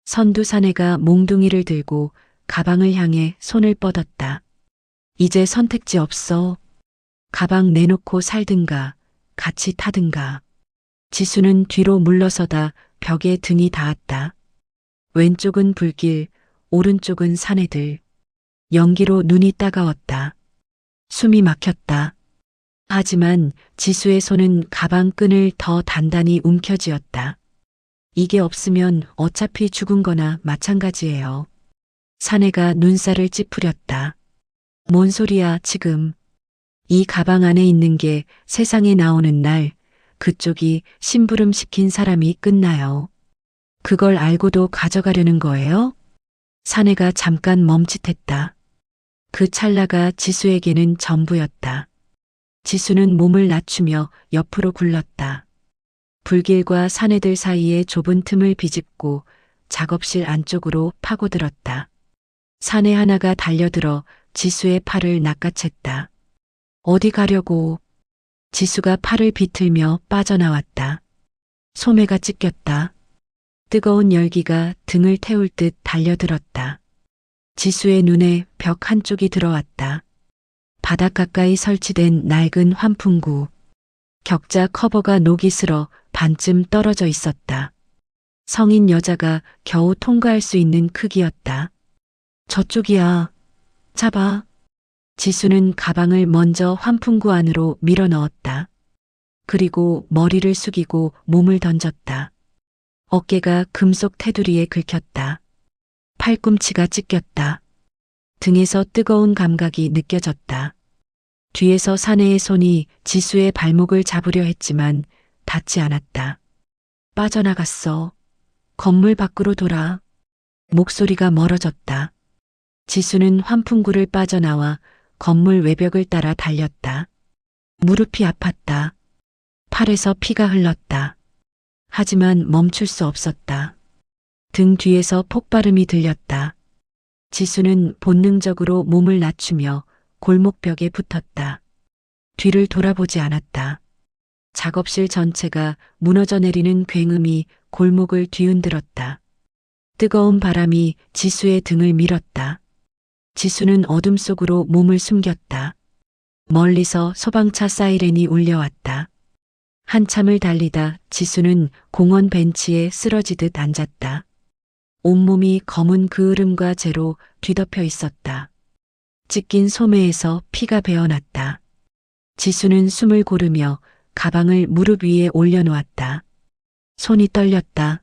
선두 사내가 몽둥이를 들고 가방을 향해 손을 뻗었다. 이제 선택지 없어. 가방 내놓고 살든가 같이 타든가. 지수는 뒤로 물러서다 벽에 등이 닿았다. 왼쪽은 불길, 오른쪽은 사내들. 연기로 눈이 따가웠다. 숨이 막혔다. 하지만 지수의 손은 가방 끈을 더 단단히 움켜쥐었다. 이게 없으면 어차피 죽은 거나 마찬가지예요. 사내가 눈살을 찌푸렸다. 뭔 소리야 지금. 이 가방 안에 있는 게 세상에 나오는 날 그쪽이 심부름 시킨 사람이 끝나요. 그걸 알고도 가져가려는 거예요? 사내가 잠깐 멈칫했다. 그 찰나가 지수에게는 전부였다. 지수는 몸을 낮추며 옆으로 굴렀다. 불길과 사내들 사이에 좁은 틈을 비집고 작업실 안쪽으로 파고들었다. 사내 하나가 달려들어 지수의 팔을 낚아챘다. 어디 가려고? 지수가 팔을 비틀며 빠져나왔다. 소매가 찢겼다. 뜨거운 열기가 등을 태울 듯 달려들었다. 지수의 눈에 벽 한쪽이 들어왔다. 바닥 가까이 설치된 낡은 환풍구. 격자 커버가 녹이 슬어 반쯤 떨어져 있었다. 성인 여자가 겨우 통과할 수 있는 크기였다. 저쪽이야. 잡아. 지수는 가방을 먼저 환풍구 안으로 밀어 넣었다. 그리고 머리를 숙이고 몸을 던졌다. 어깨가 금속 테두리에 긁혔다. 팔꿈치가 찢겼다. 등에서 뜨거운 감각이 느껴졌다. 뒤에서 사내의 손이 지수의 발목을 잡으려 했지만 닿지 않았다. 빠져나갔어. 건물 밖으로 돌아. 목소리가 멀어졌다. 지수는 환풍구를 빠져나와 건물 외벽을 따라 달렸다. 무릎이 아팠다. 팔에서 피가 흘렀다. 하지만 멈출 수 없었다. 등 뒤에서 폭발음이 들렸다. 지수는 본능적으로 몸을 낮추며 골목벽에 붙었다. 뒤를 돌아보지 않았다. 작업실 전체가 무너져 내리는 굉음이 골목을 뒤흔들었다. 뜨거운 바람이 지수의 등을 밀었다. 지수는 어둠 속으로 몸을 숨겼다. 멀리서 소방차 사이렌이 울려왔다. 한참을 달리다 지수는 공원 벤치에 쓰러지듯 앉았다. 온몸이 검은 그을음과 재로 뒤덮여 있었다. 찢긴 소매에서 피가 배어났다. 지수는 숨을 고르며 가방을 무릎 위에 올려놓았다. 손이 떨렸다.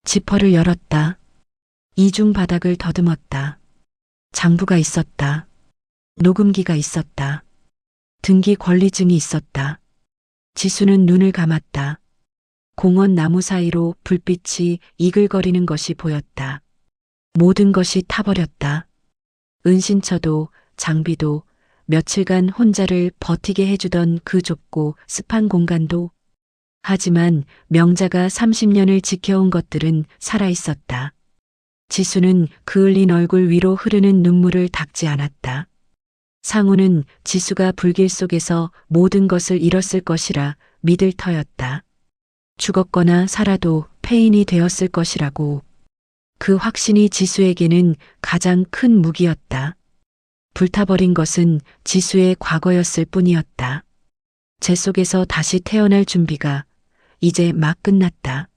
지퍼를 열었다. 이중 바닥을 더듬었다. 장부가 있었다. 녹음기가 있었다. 등기 권리증이 있었다. 지수는 눈을 감았다. 공원 나무 사이로 불빛이 이글거리는 것이 보였다. 모든 것이 타버렸다. 은신처도 장비도 며칠간 혼자를 버티게 해주던 그 좁고 습한 공간도. 하지만 명자가 30년을 지켜온 것들은 살아있었다. 지수는 그을린 얼굴 위로 흐르는 눈물을 닦지 않았다. 상우는 지수가 불길 속에서 모든 것을 잃었을 것이라 믿을 터였다. 죽었거나 살아도 폐인이 되었을 것이라고. 그 확신이 지수에게는 가장 큰 무기였다. 불타버린 것은 지수의 과거였을 뿐이었다. 재 속에서 다시 태어날 준비가 이제 막 끝났다.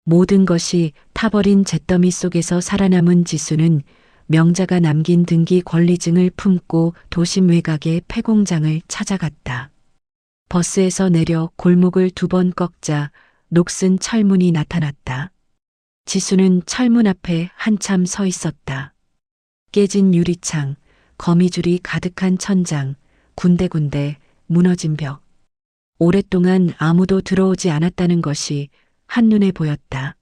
모든 것이 타버린 잿더미 속에서 살아남은 지수는 명자가 남긴 등기 권리증을 품고 도심 외곽의 폐공장을 찾아갔다. 버스에서 내려 골목을 2번 꺾자 녹슨 철문이 나타났다. 지수는 철문 앞에 한참 서 있었다. 깨진 유리창, 거미줄이 가득한 천장, 군데군데 무너진 벽. 오랫동안 아무도 들어오지 않았다는 것이 한눈에 보였다.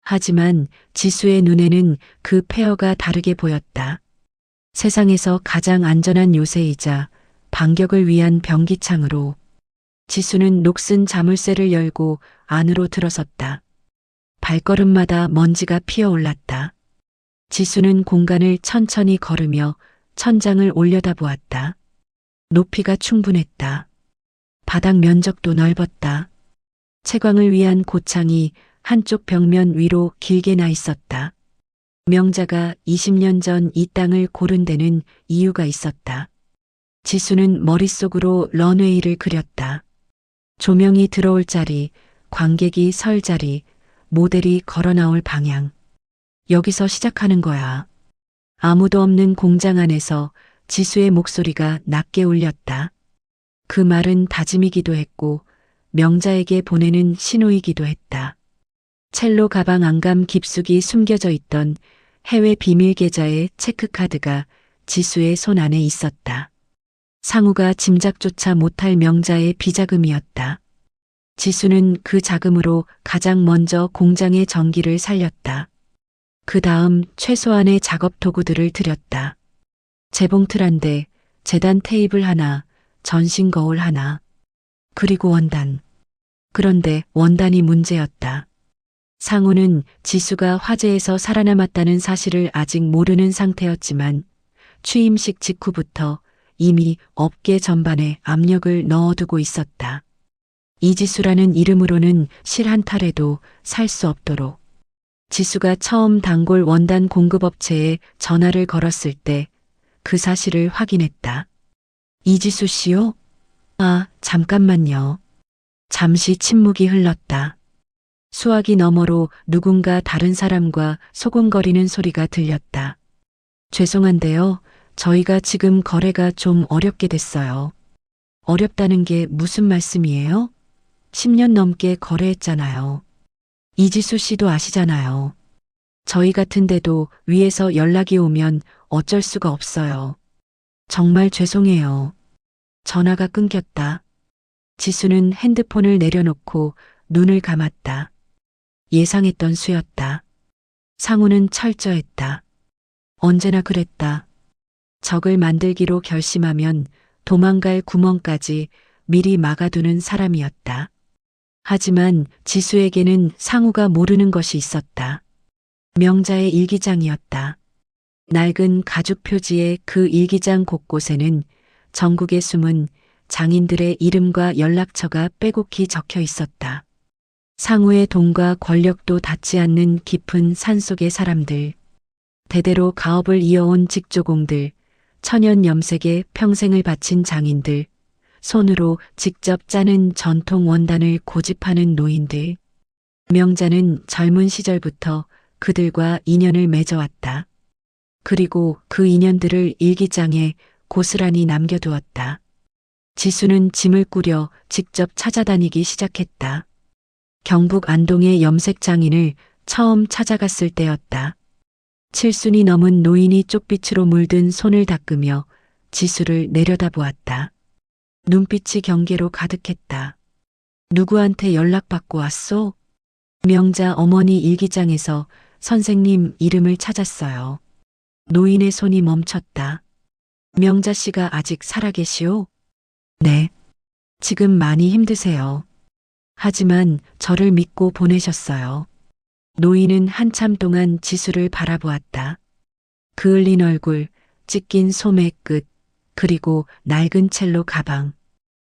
하지만 지수의 눈에는 그 폐허가 다르게 보였다. 세상에서 가장 안전한 요새이자 반격을 위한 변기창으로. 지수는 녹슨 자물쇠를 열고 안으로 들어섰다. 발걸음마다 먼지가 피어올랐다. 지수는 공간을 천천히 걸으며 천장을 올려다보았다. 높이가 충분했다. 바닥 면적도 넓었다. 채광을 위한 고창이 한쪽 벽면 위로 길게 나 있었다. 명자가 20년 전 이 땅을 고른 데는 이유가 있었다. 지수는 머릿속으로 런웨이를 그렸다. 조명이 들어올 자리, 관객이 설 자리, 모델이 걸어 나올 방향. 여기서 시작하는 거야. 아무도 없는 공장 안에서 지수의 목소리가 낮게 울렸다. 그 말은 다짐이기도 했고 명자에게 보내는 신호이기도 했다. 첼로 가방 안감 깊숙이 숨겨져 있던 해외 비밀 계좌의 체크카드가 지수의 손 안에 있었다. 상우가 짐작조차 못할 명자의 비자금이었다. 지수는 그 자금으로 가장 먼저 공장의 전기를 살렸다. 그 다음 최소한의 작업 도구들을 들였다. 재봉틀 한 대, 재단 테이블 하나, 전신 거울 하나, 그리고 원단. 그런데 원단이 문제였다. 상우는 지수가 화재에서 살아남았다는 사실을 아직 모르는 상태였지만 취임식 직후부터 이미 업계 전반에 압력을 넣어두고 있었다. 이지수라는 이름으로는 실 한 탈에도 살 수 없도록. 지수가 처음 단골 원단 공급업체에 전화를 걸었을 때 그 사실을 확인했다. 이지수 씨요? 아, 잠깐만요. 잠시 침묵이 흘렀다. 수화기 너머로 누군가 다른 사람과 소곤거리는 소리가 들렸다. 죄송한데요. 저희가 지금 거래가 좀 어렵게 됐어요. 어렵다는 게 무슨 말씀이에요? 10년 넘게 거래했잖아요. 이지수 씨도 아시잖아요. 저희 같은데도 위에서 연락이 오면 어쩔 수가 없어요. 정말 죄송해요. 전화가 끊겼다. 지수는 핸드폰을 내려놓고 눈을 감았다. 예상했던 수였다. 상우는 철저했다. 언제나 그랬다. 적을 만들기로 결심하면 도망갈 구멍까지 미리 막아두는 사람이었다. 하지만 지수에게는 상우가 모르는 것이 있었다. 명자의 일기장이었다. 낡은 가죽 표지의 그 일기장 곳곳에는 전국에 숨은 장인들의 이름과 연락처가 빼곡히 적혀 있었다. 상우의 돈과 권력도 닿지 않는 깊은 산속의 사람들, 대대로 가업을 이어온 직조공들, 천연 염색에 평생을 바친 장인들, 손으로 직접 짜는 전통 원단을 고집하는 노인들. 명자는 젊은 시절부터 그들과 인연을 맺어왔다. 그리고 그 인연들을 일기장에 고스란히 남겨두었다. 지수는 짐을 꾸려 직접 찾아다니기 시작했다. 경북 안동의 염색 장인을 처음 찾아갔을 때였다. 칠순이 넘은 노인이 쪽빛으로 물든 손을 닦으며 지수를 내려다보았다. 눈빛이 경계로 가득했다. 누구한테 연락받고 왔소? 명자 어머니 일기장에서 선생님 이름을 찾았어요. 노인의 손이 멈췄다. 명자 씨가 아직 살아계시오? 네. 지금 많이 힘드세요. 하지만 저를 믿고 보내셨어요. 노인은 한참 동안 지수를 바라보았다. 그을린 얼굴, 찢긴 소매 끝, 그리고 낡은 첼로 가방.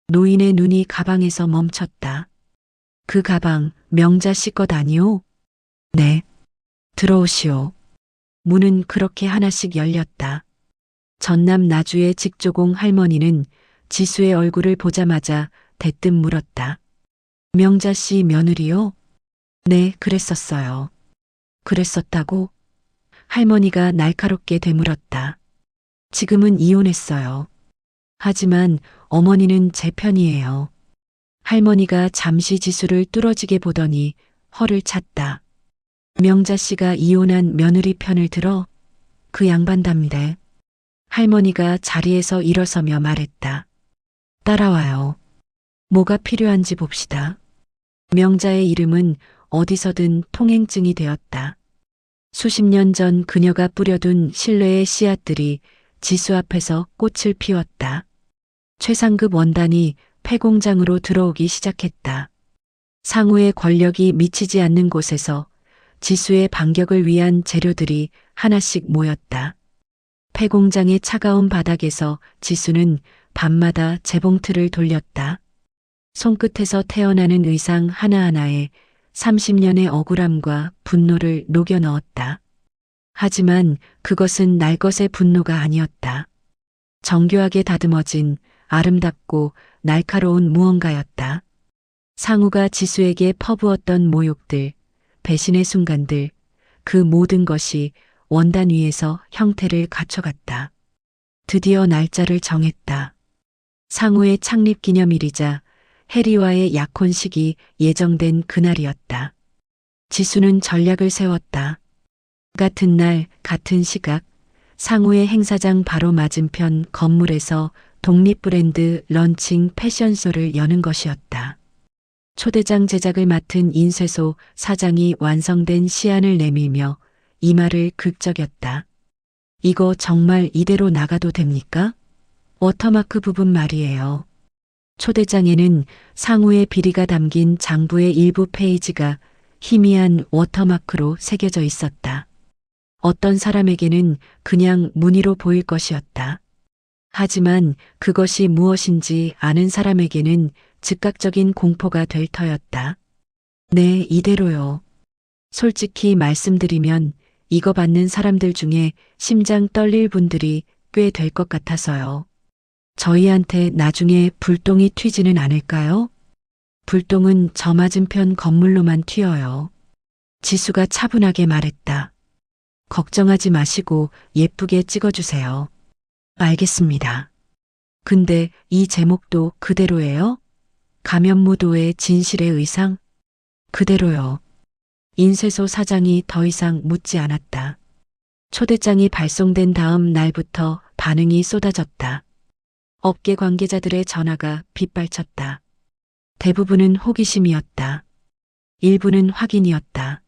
노인의 눈이 가방에서 멈췄다. 그 가방 명자 씨 것 아니오? 네. 들어오시오. 문은 그렇게 하나씩 열렸다. 전남 나주의 직조공 할머니는 지수의 얼굴을 보자마자 대뜸 물었다. 명자 씨 며느리요? 네, 그랬었어요. 그랬었다고? 할머니가 날카롭게 되물었다. 지금은 이혼했어요. 하지만 어머니는 제 편이에요. 할머니가 잠시 지수를 뚫어지게 보더니 허를 찼다. 명자 씨가 이혼한 며느리 편을 들어? 그 양반답니다. 할머니가 자리에서 일어서며 말했다. 따라와요. 뭐가 필요한지 봅시다. 명자의 이름은 어디서든 통행증이 되었다. 수십 년 전 그녀가 뿌려둔 신뢰의 씨앗들이 지수 앞에서 꽃을 피웠다. 최상급 원단이 폐공장으로 들어오기 시작했다. 상우의 권력이 미치지 않는 곳에서 지수의 반격을 위한 재료들이 하나씩 모였다. 폐공장의 차가운 바닥에서 지수는 밤마다 재봉틀을 돌렸다. 손끝에서 태어나는 의상 하나하나에 30년의 억울함과 분노를 녹여 넣었다. 하지만 그것은 날 것의 분노가 아니었다. 정교하게 다듬어진 아름답고 날카로운 무언가였다. 상우가 지수에게 퍼부었던 모욕들, 배신의 순간들, 그 모든 것이 원단 위에서 형태를 갖춰갔다. 드디어 날짜를 정했다. 상우의 창립 기념일이자 해리와의 약혼식이 예정된 그날이었다. 지수는 전략을 세웠다. 같은 날, 같은 시각, 상우의 행사장 바로 맞은편 건물에서 독립 브랜드 런칭 패션쇼를 여는 것이었다. 초대장 제작을 맡은 인쇄소 사장이 완성된 시안을 내밀며 이마를 긁적였다. 이거 정말 이대로 나가도 됩니까? 워터마크 부분 말이에요. 초대장에는 상우의 비리가 담긴 장부의 일부 페이지가 희미한 워터마크로 새겨져 있었다. 어떤 사람에게는 그냥 문의로 보일 것이었다. 하지만 그것이 무엇인지 아는 사람에게는 즉각적인 공포가 될 터였다. 네, 이대로요. 솔직히 말씀드리면 이거 받는 사람들 중에 심장 떨릴 분들이 꽤 될 것 같아서요. 저희한테 나중에 불똥이 튀지는 않을까요? 불똥은 저 맞은편 건물로만 튀어요. 지수가 차분하게 말했다. 걱정하지 마시고 예쁘게 찍어주세요. 알겠습니다. 근데 이 제목도 그대로예요? 감염무도의 진실의 의상? 그대로요. 인쇄소 사장이 더 이상 묻지 않았다. 초대장이 발송된 다음 날부터 반응이 쏟아졌다. 업계 관계자들의 전화가 빗발쳤다. 대부분은 호기심이었다. 일부는 확인이었다.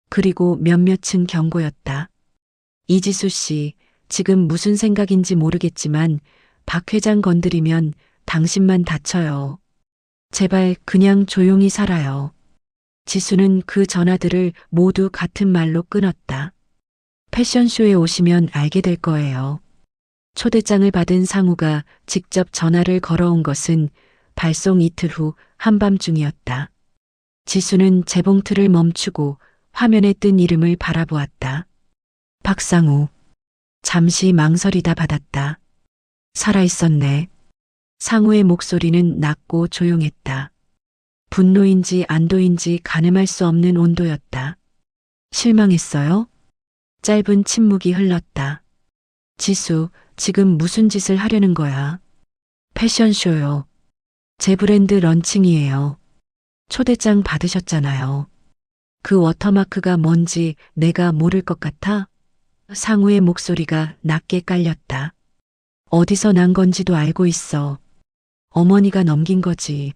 그리고 몇몇은 경고였다. 이지수 씨, 지금 무슨 생각인지 모르겠지만 박 회장 건드리면 당신만 다쳐요. 제발 그냥 조용히 살아요. 지수는 그 전화들을 모두 같은 말로 끊었다. 패션쇼에 오시면 알게 될 거예요. 초대장을 받은 상우가 직접 전화를 걸어온 것은 발송 이틀 후 한밤중이었다. 지수는 재봉틀을 멈추고 화면에 뜬 이름을 바라보았다. 박상우. 잠시 망설이다 받았다. 살아있었네. 상우의 목소리는 낮고 조용했다. 분노인지 안도인지 가늠할 수 없는 온도였다. 실망했어요? 짧은 침묵이 흘렀다. 지수, 지금 무슨 짓을 하려는 거야? 패션쇼요. 제 브랜드 런칭이에요. 초대장 받으셨잖아요. 그 워터마크가 뭔지 내가 모를 것 같아? 상우의 목소리가 낮게 깔렸다. 어디서 난 건지도 알고 있어. 어머니가 넘긴 거지.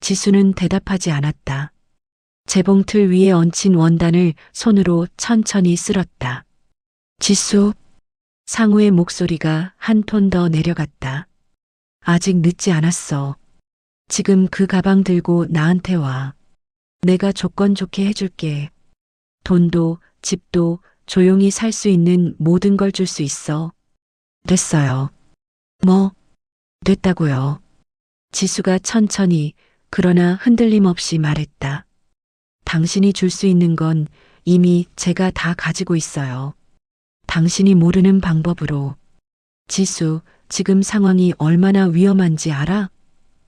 지수는 대답하지 않았다. 재봉틀 위에 얹힌 원단을 손으로 천천히 쓸었다. 지수. 상우의 목소리가 한 톤 더 내려갔다. 아직 늦지 않았어. 지금 그 가방 들고 나한테 와. 내가 조건 좋게 해줄게. 돈도 집도 조용히 살 수 있는 모든 걸 줄 수 있어. 됐어요. 뭐? 됐다고요. 지수가 천천히 그러나 흔들림 없이 말했다. 당신이 줄 수 있는 건 이미 제가 다 가지고 있어요. 당신이 모르는 방법으로. 지수, 지금 상황이 얼마나 위험한지 알아?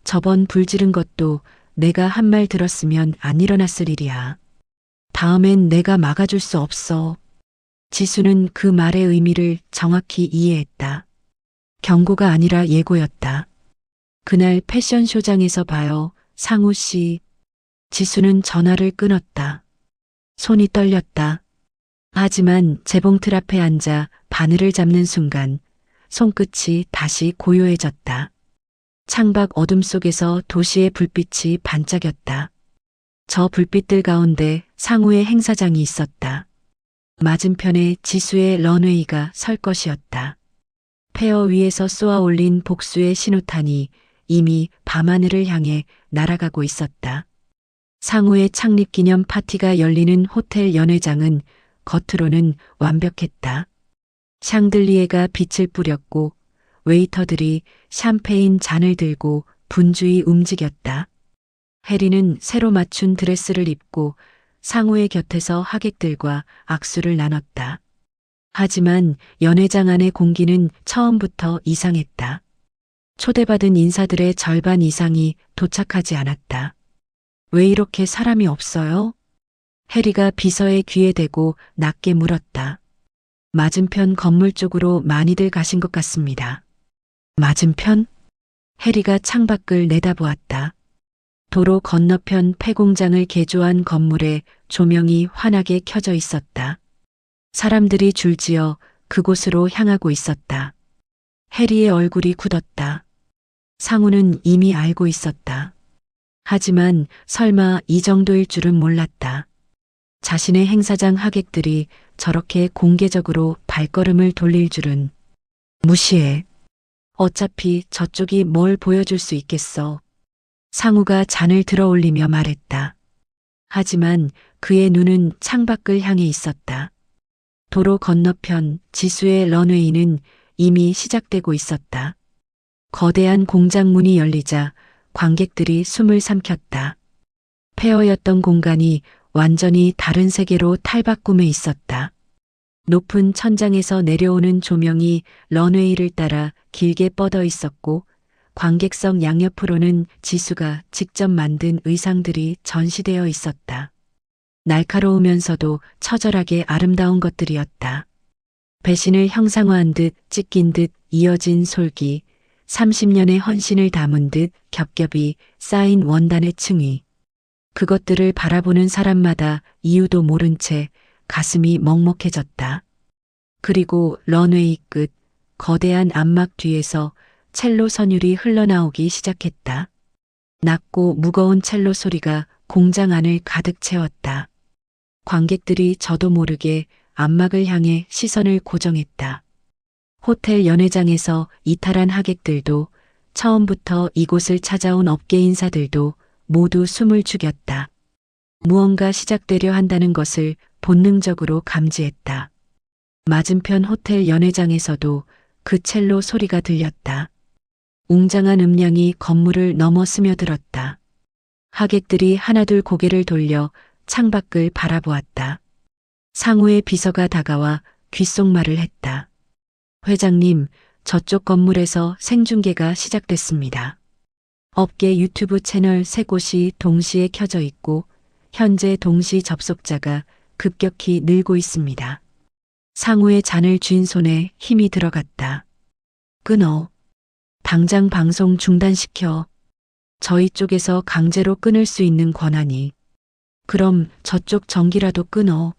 저번 불 지른 것도 내가 한 말 들었으면 안 일어났을 일이야. 다음엔 내가 막아줄 수 없어. 지수는 그 말의 의미를 정확히 이해했다. 경고가 아니라 예고였다. 그날 패션쇼장에서 봐요, 상우 씨. 지수는 전화를 끊었다. 손이 떨렸다. 하지만 재봉틀 앞에 앉아 바늘을 잡는 순간 손끝이 다시 고요해졌다. 창밖 어둠 속에서 도시의 불빛이 반짝였다. 저 불빛들 가운데 상우의 행사장이 있었다. 맞은편에 지수의 런웨이가 설 것이었다. 폐허 위에서 쏘아 올린 복수의 신호탄이 이미 밤하늘을 향해 날아가고 있었다. 상우의 창립 기념 파티가 열리는 호텔 연회장은 겉으로는 완벽했다. 샹들리에가 빛을 뿌렸고 웨이터들이 샴페인 잔을 들고 분주히 움직였다. 해리는 새로 맞춘 드레스를 입고 상우의 곁에서 하객들과 악수를 나눴다. 하지만 연회장 안의 공기는 처음부터 이상했다. 초대받은 인사들의 절반 이상이 도착하지 않았다. 왜 이렇게 사람이 없어요? 해리가 비서의 귀에 대고 낮게 물었다. 맞은편 건물 쪽으로 많이들 가신 것 같습니다. 맞은편? 해리가 창밖을 내다보았다. 도로 건너편 폐공장을 개조한 건물에 조명이 환하게 켜져 있었다. 사람들이 줄지어 그곳으로 향하고 있었다. 해리의 얼굴이 굳었다. 상우는 이미 알고 있었다. 하지만 설마 이 정도일 줄은 몰랐다. 자신의 행사장 하객들이 저렇게 공개적으로 발걸음을 돌릴 줄은. 무시해. 어차피 저쪽이 뭘 보여줄 수 있겠어. 상우가 잔을 들어 올리며 말했다. 하지만 그의 눈은 창밖을 향해 있었다. 도로 건너편 지수의 런웨이는 이미 시작되고 있었다. 거대한 공장 문이 열리자 관객들이 숨을 삼켰다. 폐허였던 공간이 완전히 다른 세계로 탈바꿈해 있었다. 높은 천장에서 내려오는 조명이 런웨이를 따라 길게 뻗어 있었고 관객석 양옆으로는 지수가 직접 만든 의상들이 전시되어 있었다. 날카로우면서도 처절하게 아름다운 것들이었다. 배신을 형상화한 듯 찢긴 듯 이어진 솔기, 30년의 헌신을 담은 듯 겹겹이 쌓인 원단의 층위. 그것들을 바라보는 사람마다 이유도 모른 채 가슴이 먹먹해졌다. 그리고 런웨이 끝 거대한 암막 뒤에서 첼로 선율이 흘러나오기 시작했다. 낮고 무거운 첼로 소리가 공장 안을 가득 채웠다. 관객들이 저도 모르게 암막을 향해 시선을 고정했다. 호텔 연회장에서 이탈한 하객들도 처음부터 이곳을 찾아온 업계 인사들도 모두 숨을 죽였다. 무언가 시작되려 한다는 것을 본능적으로 감지했다. 맞은편 호텔 연회장에서도 그 첼로 소리가 들렸다. 웅장한 음량이 건물을 넘어 스며들었다. 하객들이 하나둘 고개를 돌려 창밖을 바라보았다. 상우의 비서가 다가와 귓속말을 했다. 회장님, 저쪽 건물에서 생중계가 시작됐습니다. 업계 유튜브 채널 3곳이 동시에 켜져 있고 현재 동시 접속자가 급격히 늘고 있습니다. 상우의 잔을 쥔 손에 힘이 들어갔다. 끊어. 당장 방송 중단시켜. 저희 쪽에서 강제로 끊을 수 있는 권한이. 그럼 저쪽 전기라도 끊어.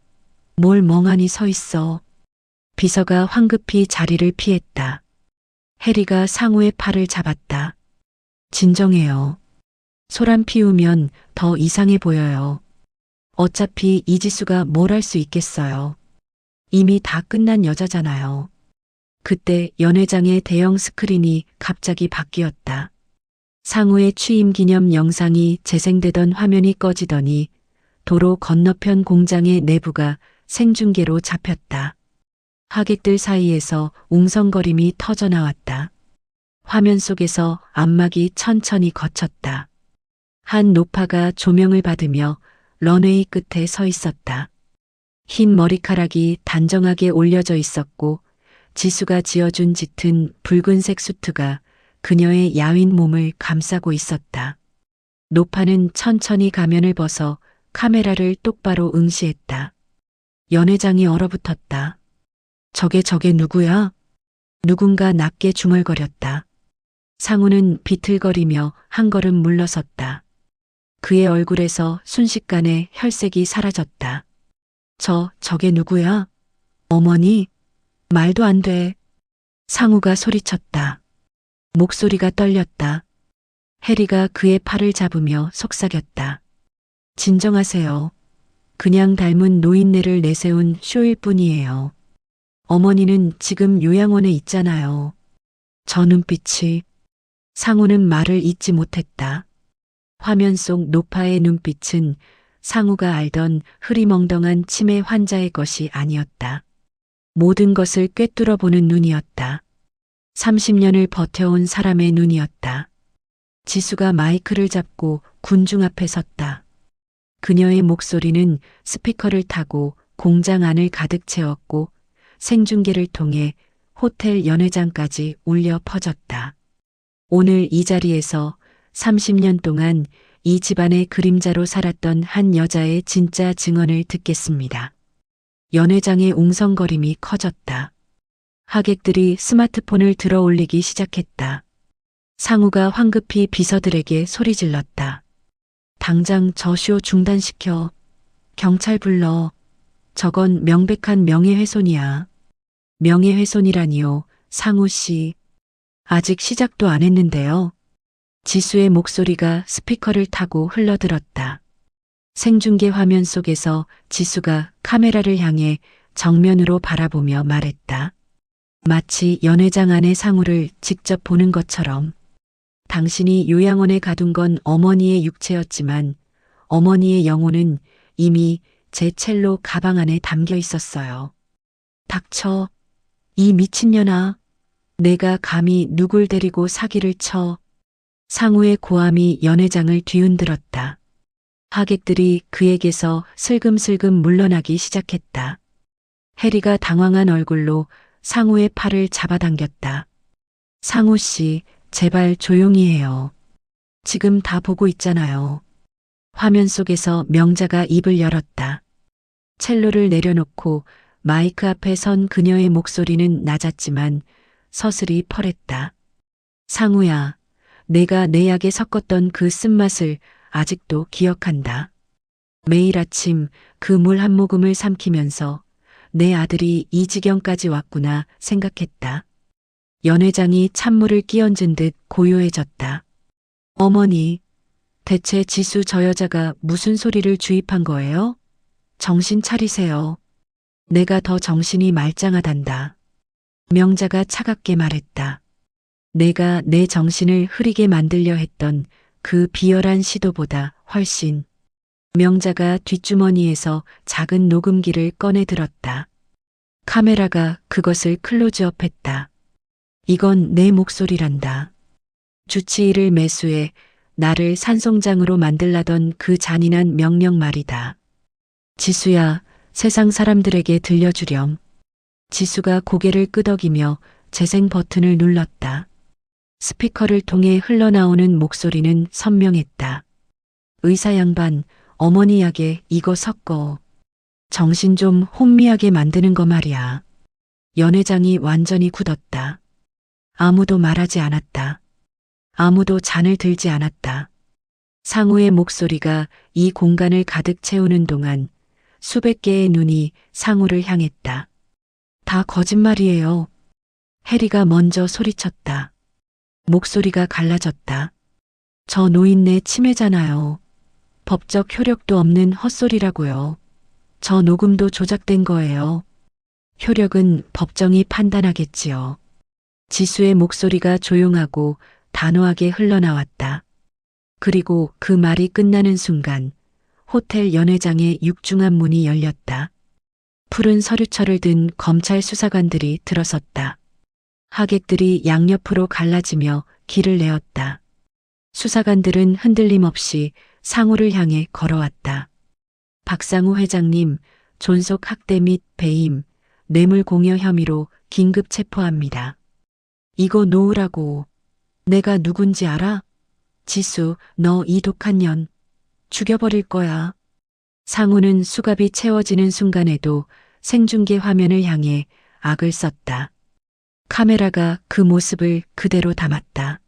뭘 멍하니 서 있어. 비서가 황급히 자리를 피했다. 해리가 상우의 팔을 잡았다. 진정해요. 소란 피우면 더 이상해 보여요. 어차피 이지수가 뭘 할 수 있겠어요. 이미 다 끝난 여자잖아요. 그때 연회장의 대형 스크린이 갑자기 바뀌었다. 상우의 취임 기념 영상이 재생되던 화면이 꺼지더니 도로 건너편 공장의 내부가 생중계로 잡혔다. 하객들 사이에서 웅성거림이 터져나왔다. 화면 속에서 암막이 천천히 걷혔다. 한 노파가 조명을 받으며 런웨이 끝에 서 있었다. 흰 머리카락이 단정하게 올려져 있었고 지수가 지어준 짙은 붉은색 수트가 그녀의 야윈 몸을 감싸고 있었다. 노파는 천천히 가면을 벗어 카메라를 똑바로 응시했다. 연회장이 얼어붙었다. 저게 누구야? 누군가 낮게 중얼거렸다. 상우는 비틀거리며 한 걸음 물러섰다. 그의 얼굴에서 순식간에 혈색이 사라졌다. 저게 누구야? 어머니? 말도 안 돼. 상우가 소리쳤다. 목소리가 떨렸다. 해리가 그의 팔을 잡으며 속삭였다. 진정하세요. 그냥 닮은 노인네를 내세운 쇼일 뿐이에요. 어머니는 지금 요양원에 있잖아요. 저 눈빛이. 상우는 말을 잇지 못했다. 화면 속 노파의 눈빛은 상우가 알던 흐리멍덩한 치매 환자의 것이 아니었다. 모든 것을 꿰뚫어 보는 눈이었다. 30년을 버텨온 사람의 눈이었다. 지수가 마이크를 잡고 군중 앞에 섰다. 그녀의 목소리는 스피커를 타고 공장 안을 가득 채웠고 생중계를 통해 호텔 연회장까지 울려 퍼졌다. 오늘 이 자리에서 30년 동안 이 집안의 그림자로 살았던 한 여자의 진짜 증언을 듣겠습니다. 연회장의 웅성거림이 커졌다. 하객들이 스마트폰을 들어 올리기 시작했다. 상우가 황급히 비서들에게 소리질렀다. 당장 저 쇼 중단시켜. 경찰 불러. 저건 명백한 명예훼손이야. 명예훼손이라니요, 상우 씨. 아직 시작도 안 했는데요. 지수의 목소리가 스피커를 타고 흘러들었다. 생중계 화면 속에서 지수가 카메라를 향해 정면으로 바라보며 말했다. 마치 연회장 안의 상우를 직접 보는 것처럼. 당신이 요양원에 가둔 건 어머니의 육체였지만 어머니의 영혼은 이미 제 첼로 가방 안에 담겨 있었어요. 닥쳐. 이 미친년아. 내가 감히 누굴 데리고 사기를 쳐. 상우의 고함이 연회장을 뒤흔들었다. 하객들이 그에게서 슬금슬금 물러나기 시작했다. 해리가 당황한 얼굴로 상우의 팔을 잡아당겼다. 상우 씨, 제발 조용히 해요. 지금 다 보고 있잖아요. 화면 속에서 명자가 입을 열었다. 첼로를 내려놓고 마이크 앞에 선 그녀의 목소리는 낮았지만 서슬이 펄했다. 상우야, 내가 내 약에 섞었던 그 쓴맛을 아직도 기억한다. 매일 아침 그 물 한 모금을 삼키면서 내 아들이 이 지경까지 왔구나 생각했다. 연회장이 찬물을 끼얹은 듯 고요해졌다. 어머니, 대체 지수 저 여자가 무슨 소리를 주입한 거예요? 정신 차리세요. 내가 더 정신이 말짱하단다. 명자가 차갑게 말했다. 내가 내 정신을 흐리게 만들려 했던 그 비열한 시도보다 훨씬. 명자가 뒷주머니에서 작은 녹음기를 꺼내 들었다. 카메라가 그것을 클로즈업했다. 이건 내 목소리란다. 주치의를 매수해 나를 산송장으로 만들라던 그 잔인한 명령 말이다. 지수야, 세상 사람들에게 들려주렴. 지수가 고개를 끄덕이며 재생 버튼을 눌렀다. 스피커를 통해 흘러나오는 목소리는 선명했다. 의사 양반, 어머니 약에 이거 섞어. 정신 좀 혼미하게 만드는 거 말이야. 연회장이 완전히 굳었다. 아무도 말하지 않았다. 아무도 잔을 들지 않았다. 상우의 목소리가 이 공간을 가득 채우는 동안 수백 개의 눈이 상우를 향했다. 다 거짓말이에요. 해리가 먼저 소리쳤다. 목소리가 갈라졌다. 저 노인네 치매잖아요. 법적 효력도 없는 헛소리라고요. 저 녹음도 조작된 거예요. 효력은 법정이 판단하겠지요. 지수의 목소리가 조용하고 단호하게 흘러나왔다. 그리고 그 말이 끝나는 순간 호텔 연회장의 육중한 문이 열렸다. 푸른 서류철을 든 검찰 수사관들이 들어섰다. 하객들이 양옆으로 갈라지며 길을 내었다. 수사관들은 흔들림 없이 상우를 향해 걸어왔다. 박상우 회장님, 존속 학대 및 배임, 뇌물 공여 혐의로 긴급 체포합니다. 이거 놓으라고. 내가 누군지 알아? 지수, 너 이 독한 년. 죽여버릴 거야. 상우는 수갑이 채워지는 순간에도 생중계 화면을 향해 악을 썼다. 카메라가 그 모습을 그대로 담았다.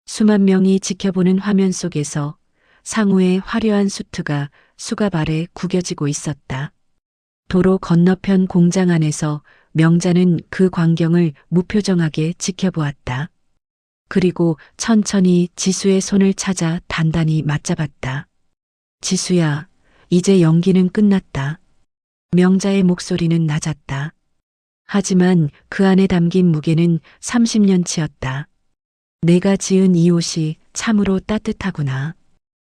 수만 명이 지켜보는 화면 속에서 상우의 화려한 수트가 수갑 아래 구겨지고 있었다. 도로 건너편 공장 안에서 명자는 그 광경을 무표정하게 지켜보았다. 그리고 천천히 지수의 손을 찾아 단단히 맞잡았다. 지수야, 이제 연기는 끝났다. 명자의 목소리는 낮았다. 하지만 그 안에 담긴 무게는 30년치였다. 내가 지은 이 옷이 참으로 따뜻하구나.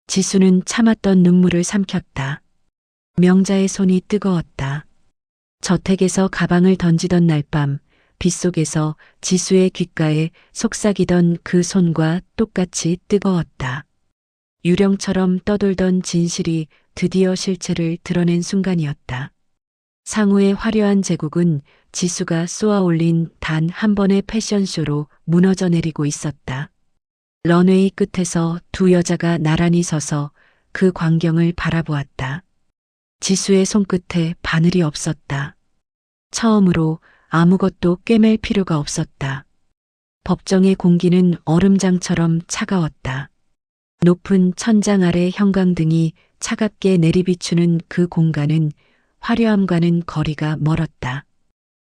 지수는 참았던 눈물을 삼켰다. 명자의 손이 뜨거웠다. 저택에서 가방을 던지던 날 밤 빗속에서 지수의 귓가에 속삭이던 그 손과 똑같이 뜨거웠다. 유령처럼 떠돌던 진실이 드디어 실체를 드러낸 순간이었다. 상우의 화려한 제국은 지수가 쏘아올린 단 한 번의 패션쇼로 무너져 내리고 있었다. 런웨이 끝에서 두 여자가 나란히 서서 그 광경을 바라보았다. 지수의 손끝에 바늘이 없었다. 처음으로 아무것도 꿰맬 필요가 없었다. 법정의 공기는 얼음장처럼 차가웠다. 높은 천장 아래 형광등이 차갑게 내리비추는 그 공간은 화려함과는 거리가 멀었다.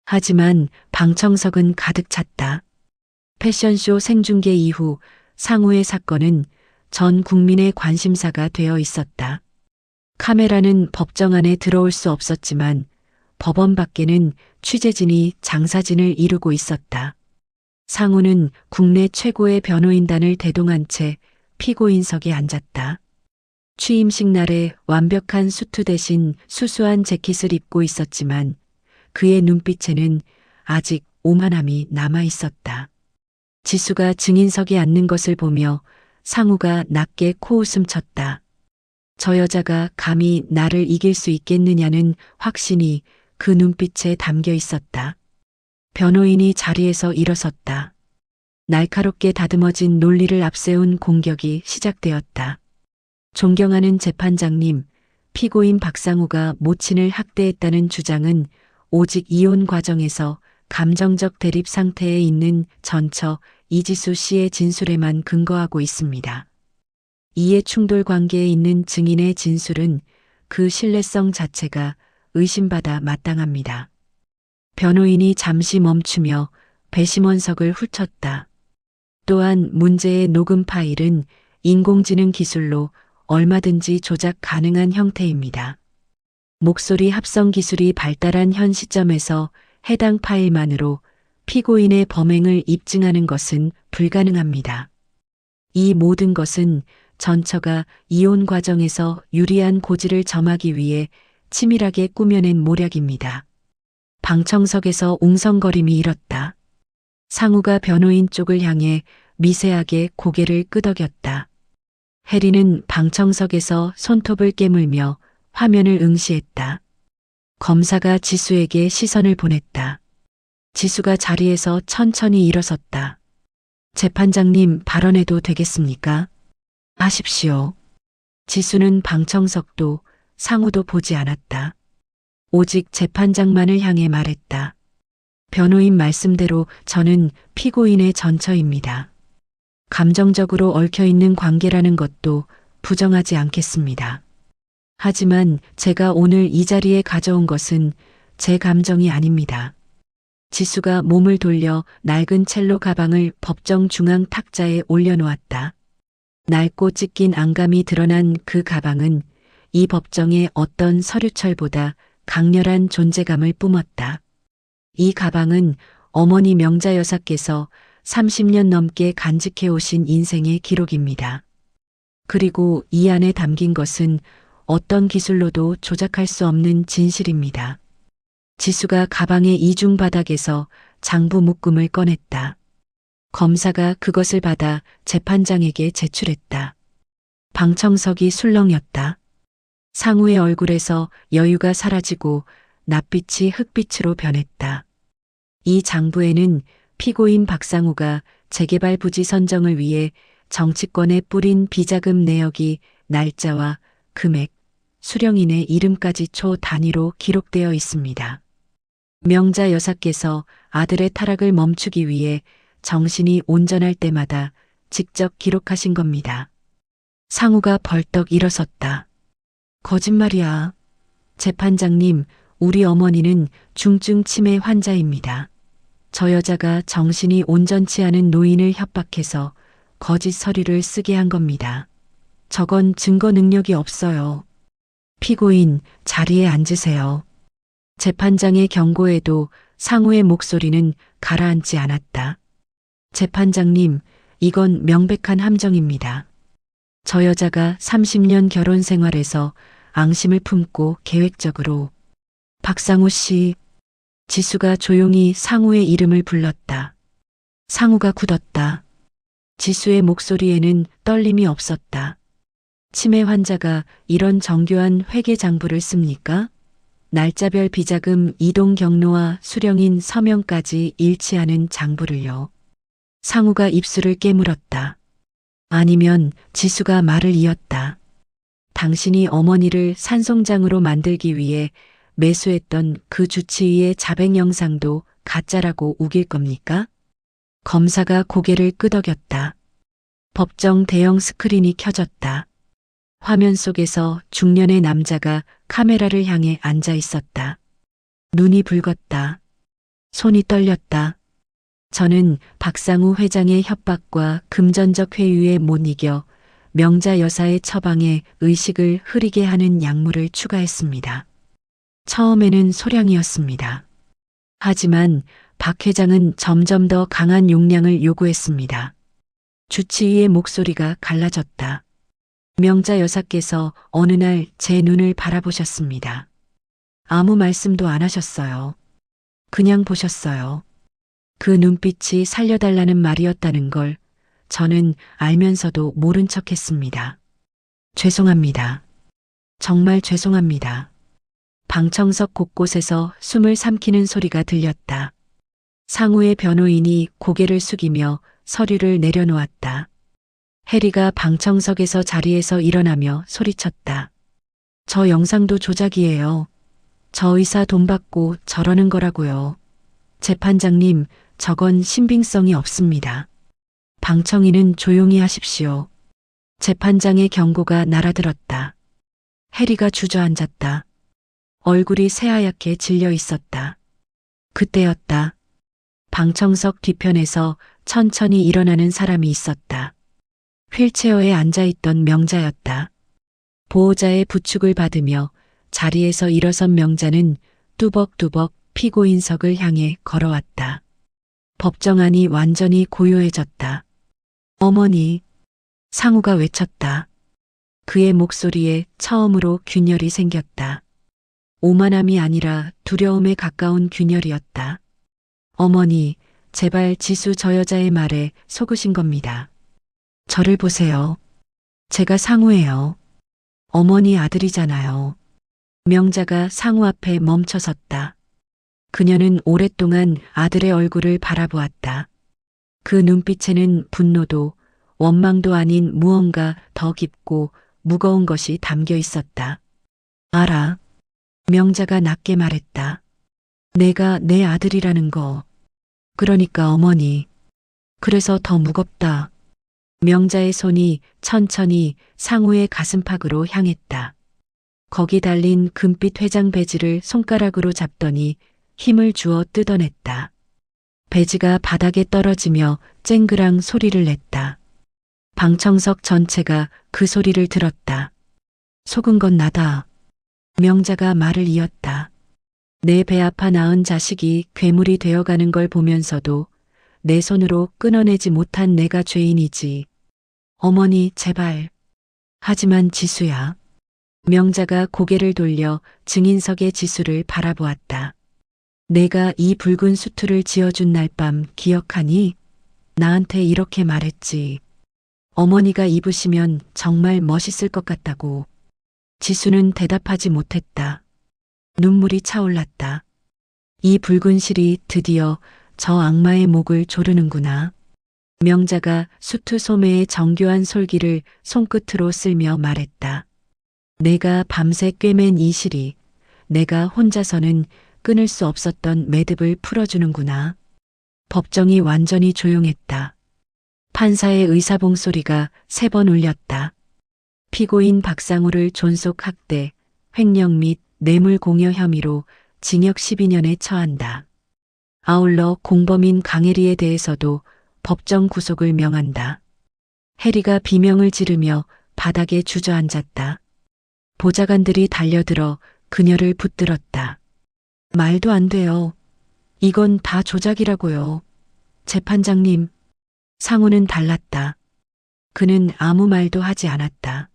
하지만 방청석은 가득 찼다. 패션쇼 생중계 이후 상우의 사건은 전 국민의 관심사가 되어 있었다. 카메라는 법정 안에 들어올 수 없었지만 법원 밖에는 취재진이 장사진을 이루고 있었다. 상우는 국내 최고의 변호인단을 대동한 채 피고인석에 앉았다. 취임식 날에 완벽한 수트 대신 수수한 재킷을 입고 있었지만 그의 눈빛에는 아직 오만함이 남아 있었다. 지수가 증인석에 앉는 것을 보며 상우가 낮게 코웃음 쳤다. 저 여자가 감히 나를 이길 수 있겠느냐는 확신이 그 눈빛에 담겨 있었다. 변호인이 자리에서 일어섰다. 날카롭게 다듬어진 논리를 앞세운 공격이 시작되었다. 존경하는 재판장님, 피고인 박상우가 모친을 학대했다는 주장은 오직 이혼 과정에서 감정적 대립 상태에 있는 전처 이지수 씨의 진술에만 근거하고 있습니다. 이해 충돌 관계에 있는 증인의 진술은 그 신뢰성 자체가 의심받아 마땅합니다. 변호인이 잠시 멈추며 배심원석을 훑었다. 또한 문제의 녹음 파일은 인공지능 기술로 얼마든지 조작 가능한 형태입니다. 목소리 합성 기술이 발달한 현 시점에서 해당 파일만으로 피고인의 범행을 입증하는 것은 불가능합니다. 이 모든 것은 전처가 이혼 과정에서 유리한 고지를 점하기 위해 치밀하게 꾸며낸 모략입니다. 방청석에서 웅성거림이 일었다. 상우가 변호인 쪽을 향해 미세하게 고개를 끄덕였다. 해리는 방청석에서 손톱을 깨물며 화면을 응시했다. 검사가 지수에게 시선을 보냈다. 지수가 자리에서 천천히 일어섰다. 재판장님, 발언해도 되겠습니까? 하십시오. 지수는 방청석도 상우도 보지 않았다. 오직 재판장만을 향해 말했다. 변호인 말씀대로 저는 피고인의 전처입니다. 감정적으로 얽혀있는 관계라는 것도 부정하지 않겠습니다. 하지만 제가 오늘 이 자리에 가져온 것은 제 감정이 아닙니다. 지수가 몸을 돌려 낡은 첼로 가방을 법정 중앙 탁자에 올려놓았다. 낡고 찢긴 안감이 드러난 그 가방은 이 법정의 어떤 서류철보다 강렬한 존재감을 뿜었다. 이 가방은 어머니 명자 여사께서 30년 넘게 간직해 오신 인생의 기록입니다. 그리고 이 안에 담긴 것은 어떤 기술로도 조작할 수 없는 진실입니다. 지수가 가방의 이중 바닥에서 장부 묶음을 꺼냈다. 검사가 그것을 받아 재판장에게 제출했다. 방청석이 술렁였다. 상우의 얼굴에서 여유가 사라지고 낯빛이 흑빛으로 변했다. 이 장부에는 피고인 박상우가 재개발 부지 선정을 위해 정치권에 뿌린 비자금 내역이 날짜와 금액, 수령인의 이름까지 초 단위로 기록되어 있습니다. 명자 여사께서 아들의 타락을 멈추기 위해 정신이 온전할 때마다 직접 기록하신 겁니다. 상우가 벌떡 일어섰다. 거짓말이야. 재판장님, 우리 어머니는 중증 치매 환자입니다. 저 여자가 정신이 온전치 않은 노인을 협박해서 거짓 서류를 쓰게 한 겁니다. 저건 증거 능력이 없어요. 피고인, 자리에 앉으세요. 재판장의 경고에도 상우의 목소리는 가라앉지 않았다. 재판장님, 이건 명백한 함정입니다. 저 여자가 30년 결혼 생활에서 앙심을 품고 계획적으로 박상우 씨, 지수가 조용히 상우의 이름을 불렀다. 상우가 굳었다. 지수의 목소리에는 떨림이 없었다. 치매 환자가 이런 정교한 회계 장부를 씁니까? 날짜별 비자금 이동 경로와 수령인 서명까지 일치하는 장부를요. 상우가 입술을 깨물었다. 아니면 지수가 말을 이었다. 당신이 어머니를 산송장으로 만들기 위해 매수했던 그 주치의의 자백 영상도 가짜라고 우길 겁니까? 검사가 고개를 끄덕였다. 법정 대형 스크린이 켜졌다. 화면 속에서 중년의 남자가 카메라를 향해 앉아 있었다. 눈이 붉었다. 손이 떨렸다. 저는 박상우 회장의 협박과 금전적 회유에 못 이겨 명자 여사의 처방에 의식을 흐리게 하는 약물을 추가했습니다. 처음에는 소량이었습니다. 하지만 박 회장은 점점 더 강한 용량을 요구했습니다. 주치의의 목소리가 갈라졌다. 명자 여사께서 어느 날 제 눈을 바라보셨습니다. 아무 말씀도 안 하셨어요. 그냥 보셨어요. 그 눈빛이 살려달라는 말이었다는 걸 저는 알면서도 모른 척 했습니다. 죄송합니다. 정말 죄송합니다. 방청석 곳곳에서 숨을 삼키는 소리가 들렸다. 상우의 변호인이 고개를 숙이며 서류를 내려놓았다. 해리가 방청석에서 자리에서 일어나며 소리쳤다. 저 영상도 조작이에요. 저 의사 돈 받고 저러는 거라고요. 재판장님, 저건 신빙성이 없습니다. 방청인은 조용히 하십시오. 재판장의 경고가 날아들었다. 해리가 주저앉았다. 얼굴이 새하얗게 질려 있었다. 그때였다. 방청석 뒤편에서 천천히 일어나는 사람이 있었다. 휠체어에 앉아있던 명자였다. 보호자의 부축을 받으며 자리에서 일어선 명자는 뚜벅뚜벅 피고인석을 향해 걸어왔다. 법정 안이 완전히 고요해졌다. 어머니, 상우가 외쳤다. 그의 목소리에 처음으로 균열이 생겼다. 오만함이 아니라 두려움에 가까운 균열이었다. 어머니, 제발 지수 저 여자의 말에 속으신 겁니다. 저를 보세요. 제가 상우예요. 어머니 아들이잖아요. 명자가 상우 앞에 멈춰섰다. 그녀는 오랫동안 아들의 얼굴을 바라보았다. 그 눈빛에는 분노도 원망도 아닌 무언가 더 깊고 무거운 것이 담겨 있었다. 알아. 명자가 낮게 말했다. 내가 내 아들이라는 거. 그러니까 어머니. 그래서 더 무겁다. 명자의 손이 천천히 상우의 가슴팍으로 향했다. 거기 달린 금빛 회장 배지를 손가락으로 잡더니 힘을 주어 뜯어냈다. 배지가 바닥에 떨어지며 쨍그랑 소리를 냈다. 방청석 전체가 그 소리를 들었다. 속은 건 나다. 명자가 말을 이었다. 내 배 아파 낳은 자식이 괴물이 되어가는 걸 보면서도 내 손으로 끊어내지 못한 내가 죄인이지. 어머니, 제발. 하지만 지수야. 명자가 고개를 돌려 증인석의 지수를 바라보았다. 내가 이 붉은 수투를 지어준 날 밤 기억하니? 나한테 이렇게 말했지. 어머니가 입으시면 정말 멋있을 것 같다고. 지수는 대답하지 못했다. 눈물이 차올랐다. 이 붉은 실이 드디어 저 악마의 목을 조르는구나. 명자가 수투 소매의 정교한 솔기를 손끝으로 쓸며 말했다. 내가 밤새 꿰맨 이 실이 내가 혼자서는 끊을 수 없었던 매듭을 풀어주는구나. 법정이 완전히 조용했다. 판사의 의사봉 소리가 3번 울렸다. 피고인 박상우를 존속학대, 횡령 및 뇌물공여 혐의로 징역 12년에 처한다. 아울러 공범인 강혜리에 대해서도 법정 구속을 명한다. 해리가 비명을 지르며 바닥에 주저앉았다. 보좌관들이 달려들어 그녀를 붙들었다. 말도 안 돼요. 이건 다 조작이라고요. 재판장님. 상우는 달랐다. 그는 아무 말도 하지 않았다.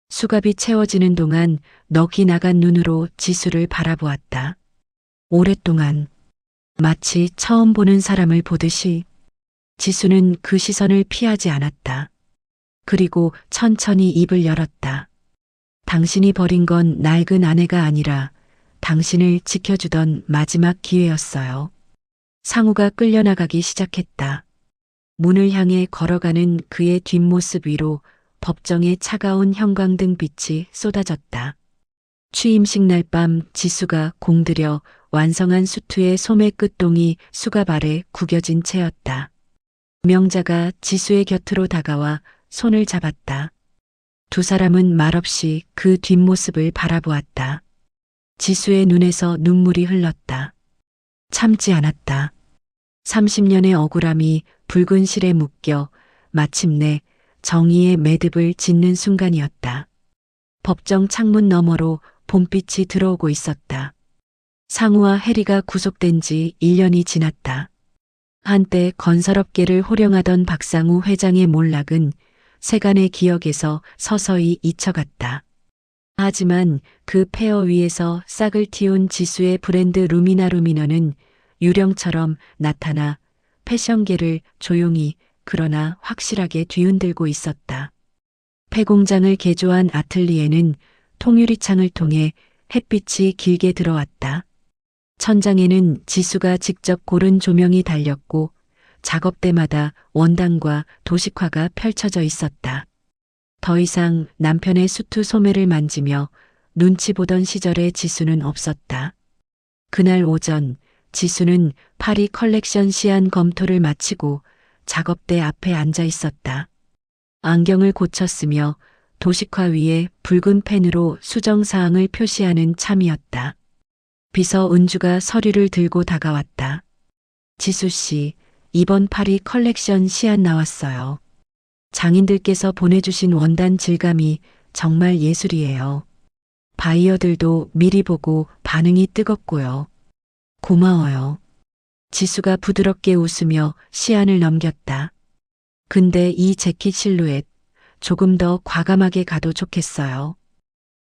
수갑이 채워지는 동안 넋이 나간 눈으로 지수를 바라보았다. 오랫동안 마치 처음 보는 사람을 보듯이. 지수는 그 시선을 피하지 않았다. 그리고 천천히 입을 열었다. 당신이 버린 건 낡은 아내가 아니라 당신을 지켜주던 마지막 기회였어요. 상우가 끌려나가기 시작했다. 문을 향해 걸어가는 그의 뒷모습 위로 법정의 차가운 형광등 빛이 쏟아졌다. 취임식 날 밤 지수가 공들여 완성한 수투의 소매 끝동이 수갑 아래 구겨진 채였다. 명자가 지수의 곁으로 다가와 손을 잡았다. 두 사람은 말없이 그 뒷모습을 바라보았다. 지수의 눈에서 눈물이 흘렀다. 참지 않았다. 30년의 억울함이 붉은 실에 묶여 마침내 정의의 매듭을 짓는 순간이었다. 법정 창문 너머로 봄빛이 들어오고 있었다. 상우와 해리가 구속된 지 1년이 지났다. 한때 건설업계를 호령하던 박상우 회장의 몰락은 세간의 기억에서 서서히 잊혀갔다. 하지만 그 폐허 위에서 싹을 틔운 지수의 브랜드 루미나 루미너는 유령처럼 나타나 패션계를 조용히 그러나 확실하게 뒤흔들고 있었다. 폐공장을 개조한 아틀리에는 통유리창을 통해 햇빛이 길게 들어왔다. 천장에는 지수가 직접 고른 조명이 달렸고 작업대마다 원단과 도식화가 펼쳐져 있었다. 더 이상 남편의 수트 소매를 만지며 눈치 보던 시절의 지수는 없었다. 그날 오전 지수는 파리 컬렉션 시안 검토를 마치고 작업대 앞에 앉아 있었다. 안경을 고쳤으며 도식화 위에 붉은 펜으로 수정사항을 표시하는 참이었다. 비서 은주가 서류를 들고 다가왔다. 지수 씨, 이번 파리 컬렉션 시안 나왔어요. 장인들께서 보내주신 원단 질감이 정말 예술이에요. 바이어들도 미리 보고 반응이 뜨겁고요. 고마워요. 지수가 부드럽게 웃으며 시안을 넘겼다. 근데 이 재킷 실루엣 조금 더 과감하게 가도 좋겠어요.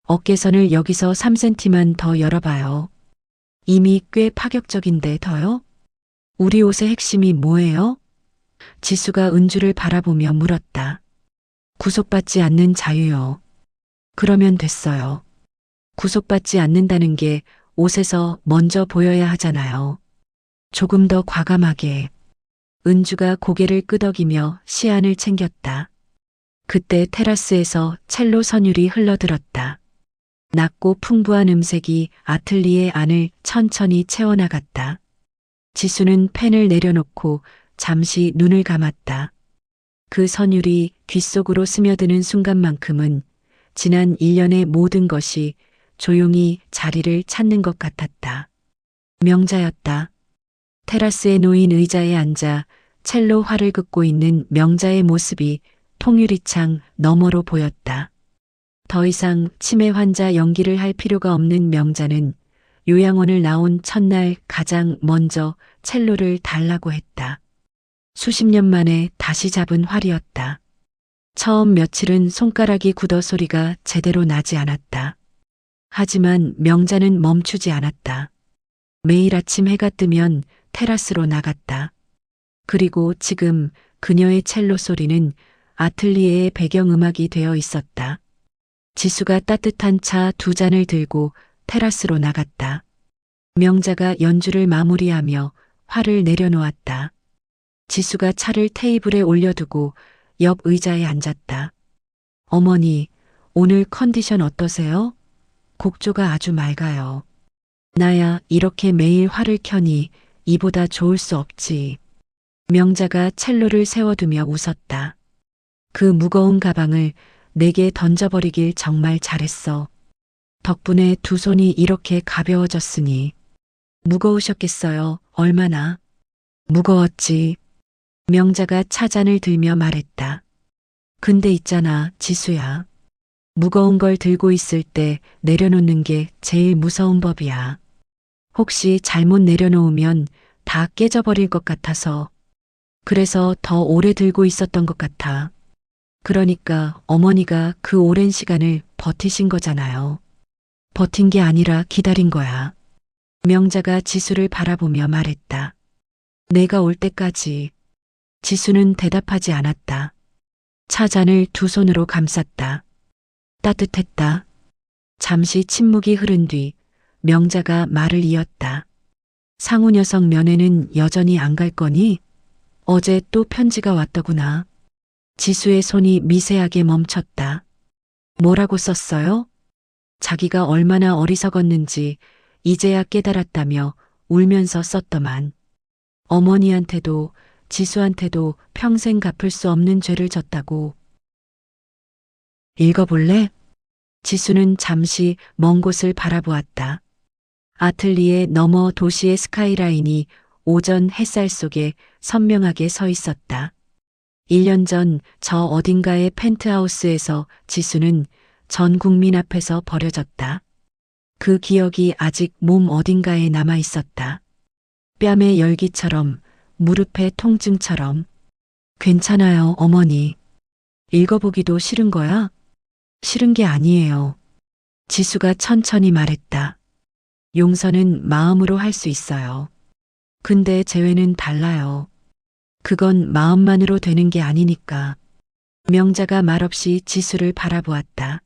어깨선을 여기서 3cm만 더 열어봐요. 이미 꽤 파격적인데 더요? 우리 옷의 핵심이 뭐예요? 지수가 은주를 바라보며 물었다. 구속받지 않는 자유요. 그러면 됐어요. 구속받지 않는다는 게 옷에서 먼저 보여야 하잖아요. 조금 더 과감하게. 은주가 고개를 끄덕이며 시안을 챙겼다. 그때 테라스에서 첼로 선율이 흘러들었다. 낮고 풍부한 음색이 아틀리에 안을 천천히 채워나갔다. 지수는 펜을 내려놓고 잠시 눈을 감았다. 그 선율이 귓속으로 스며드는 순간만큼은 지난 1년의 모든 것이 조용히 자리를 찾는 것 같았다. 명자였다. 테라스에 놓인 의자에 앉아 첼로 활을 긋고 있는 명자의 모습이 통유리창 너머로 보였다. 더 이상 치매 환자 연기를 할 필요가 없는 명자는 요양원을 나온 첫날 가장 먼저 첼로를 달라고 했다. 수십 년 만에 다시 잡은 활이었다. 처음 며칠은 손가락이 굳어 소리가 제대로 나지 않았다. 하지만 명자는 멈추지 않았다. 매일 아침 해가 뜨면 테라스로 나갔다. 그리고 지금 그녀의 첼로 소리는 아틀리에의 배경음악이 되어 있었다. 지수가 따뜻한 차 2잔을 들고 테라스로 나갔다. 명자가 연주를 마무리하며 활을 내려놓았다. 지수가 차를 테이블에 올려두고 옆 의자에 앉았다. 어머니, 오늘 컨디션 어떠세요? 곡조가 아주 맑아요. 나야 이렇게 매일 활을 켜니 이보다 좋을 수 없지. 명자가 첼로를 세워두며 웃었다. 그 무거운 가방을 내게 던져버리길 정말 잘했어. 덕분에 두 손이 이렇게 가벼워졌으니. 무거우셨겠어요. 얼마나? 무거웠지. 명자가 차잔을 들며 말했다. 근데 있잖아, 지수야. 무거운 걸 들고 있을 때 내려놓는 게 제일 무서운 법이야. 혹시 잘못 내려놓으면 다 깨져버릴 것 같아서. 그래서 더 오래 들고 있었던 것 같아. 그러니까 어머니가 그 오랜 시간을 버티신 거잖아요. 버틴 게 아니라 기다린 거야. 명자가 지수를 바라보며 말했다. 내가 올 때까지. 지수는 대답하지 않았다. 차잔을 두 손으로 감쌌다. 따뜻했다. 잠시 침묵이 흐른 뒤 명자가 말을 이었다. 상우 녀석 면회는 여전히 안 갈 거니? 어제 또 편지가 왔더구나. 지수의 손이 미세하게 멈췄다. 뭐라고 썼어요? 자기가 얼마나 어리석었는지 이제야 깨달았다며 울면서 썼더만. 어머니한테도 지수한테도 평생 갚을 수 없는 죄를 졌다고. 읽어볼래? 지수는 잠시 먼 곳을 바라보았다. 아틀리에 너머 도시의 스카이라인이 오전 햇살 속에 선명하게 서 있었다. 1년 전 저 어딘가의 펜트하우스에서 지수는 전 국민 앞에서 버려졌다. 그 기억이 아직 몸 어딘가에 남아 있었다. 뺨의 열기처럼, 무릎의 통증처럼. 괜찮아요, 어머니. 읽어보기도 싫은 거야? 싫은 게 아니에요. 지수가 천천히 말했다. 용서는 마음으로 할 수 있어요. 근데 재회는 달라요. 그건 마음만으로 되는 게 아니니까. 명자가 말없이 지수를 바라보았다.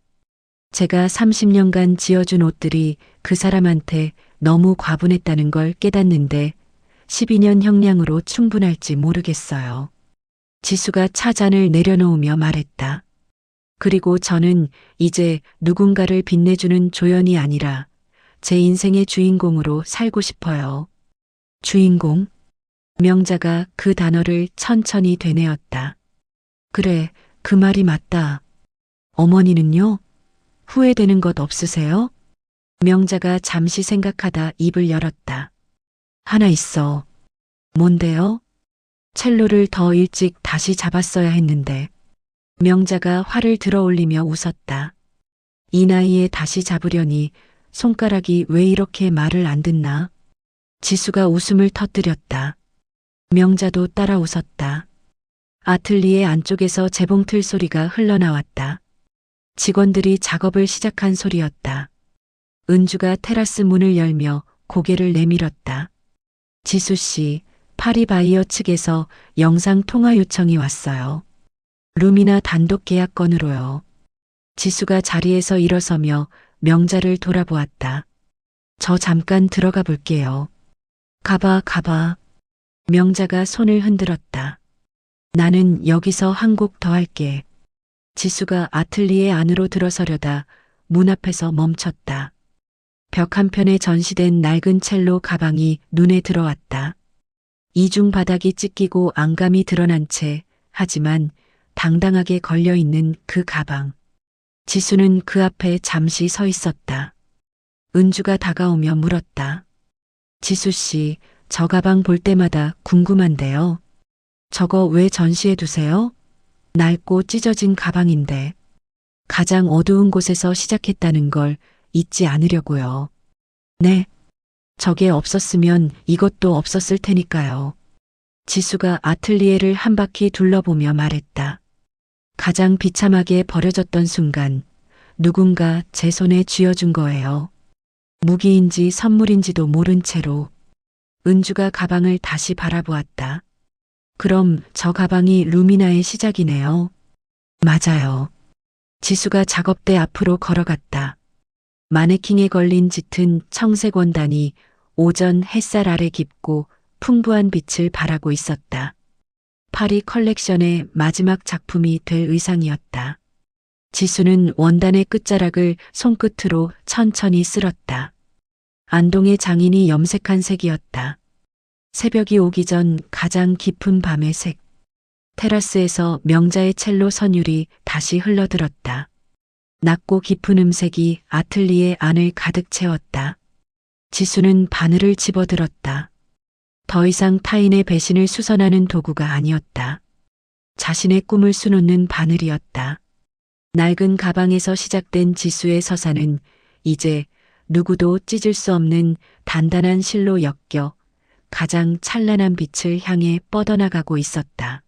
제가 30년간 지어준 옷들이 그 사람한테 너무 과분했다는 걸 깨닫는데 12년 형량으로 충분할지 모르겠어요. 지수가 차잔을 내려놓으며 말했다. 그리고 저는 이제 누군가를 빛내주는 조연이 아니라 제 인생의 주인공으로 살고 싶어요. 주인공? 명자가 그 단어를 천천히 되뇌었다. 그래, 그 말이 맞다. 어머니는요? 후회되는 것 없으세요? 명자가 잠시 생각하다 입을 열었다. 하나 있어. 뭔데요? 첼로를 더 일찍 다시 잡았어야 했는데. 명자가 화를 들어올리며 웃었다. 이 나이에 다시 잡으려니 손가락이 왜 이렇게 말을 안 듣나? 지수가 웃음을 터뜨렸다. 명자도 따라 웃었다. 아틀리에 안쪽에서 재봉틀 소리가 흘러나왔다. 직원들이 작업을 시작한 소리였다. 은주가 테라스 문을 열며 고개를 내밀었다. 지수 씨, 파리바이어 측에서 영상 통화 요청이 왔어요. 루미나 단독 계약 건으로요. 지수가 자리에서 일어서며 명자를 돌아보았다. 저 잠깐 들어가 볼게요. 가봐. 명자가 손을 흔들었다. 나는 여기서 한 곡 더 할게. 지수가 아틀리에 안으로 들어서려다 문 앞에서 멈췄다. 벽 한편에 전시된 낡은 첼로 가방이 눈에 들어왔다. 이중 바닥이 찢기고 앙감이 드러난 채 하지만 당당하게 걸려있는 그 가방. 지수는 그 앞에 잠시 서 있었다. 은주가 다가오며 물었다. 지수 씨, 저 가방 볼 때마다 궁금한데요. 저거 왜 전시해 두세요? 낡고 찢어진 가방인데. 가장 어두운 곳에서 시작했다는 걸 잊지 않으려고요. 네. 저게 없었으면 이것도 없었을 테니까요. 지수가 아틀리에를 한 바퀴 둘러보며 말했다. 가장 비참하게 버려졌던 순간 누군가 제 손에 쥐어준 거예요. 무기인지 선물인지도 모른 채로. 은주가 가방을 다시 바라보았다. 그럼 저 가방이 루미나의 시작이네요. 맞아요. 지수가 작업대 앞으로 걸어갔다. 마네킹에 걸린 짙은 청색 원단이 오전 햇살 아래 깊고 풍부한 빛을 발하고 있었다. 파리 컬렉션의 마지막 작품이 될 의상이었다. 지수는 원단의 끝자락을 손끝으로 천천히 쓸었다. 안동의 장인이 염색한 색이었다. 새벽이 오기 전 가장 깊은 밤의 색. 테라스에서 명자의 첼로 선율이 다시 흘러들었다. 낮고 깊은 음색이 아틀리에 안을 가득 채웠다. 지수는 바늘을 집어들었다. 더 이상 타인의 배신을 수선하는 도구가 아니었다. 자신의 꿈을 수놓는 바늘이었다. 낡은 가방에서 시작된 지수의 서사는 이제 누구도 찢을 수 없는 단단한 실로 엮여 가장 찬란한 빛을 향해 뻗어나가고 있었다.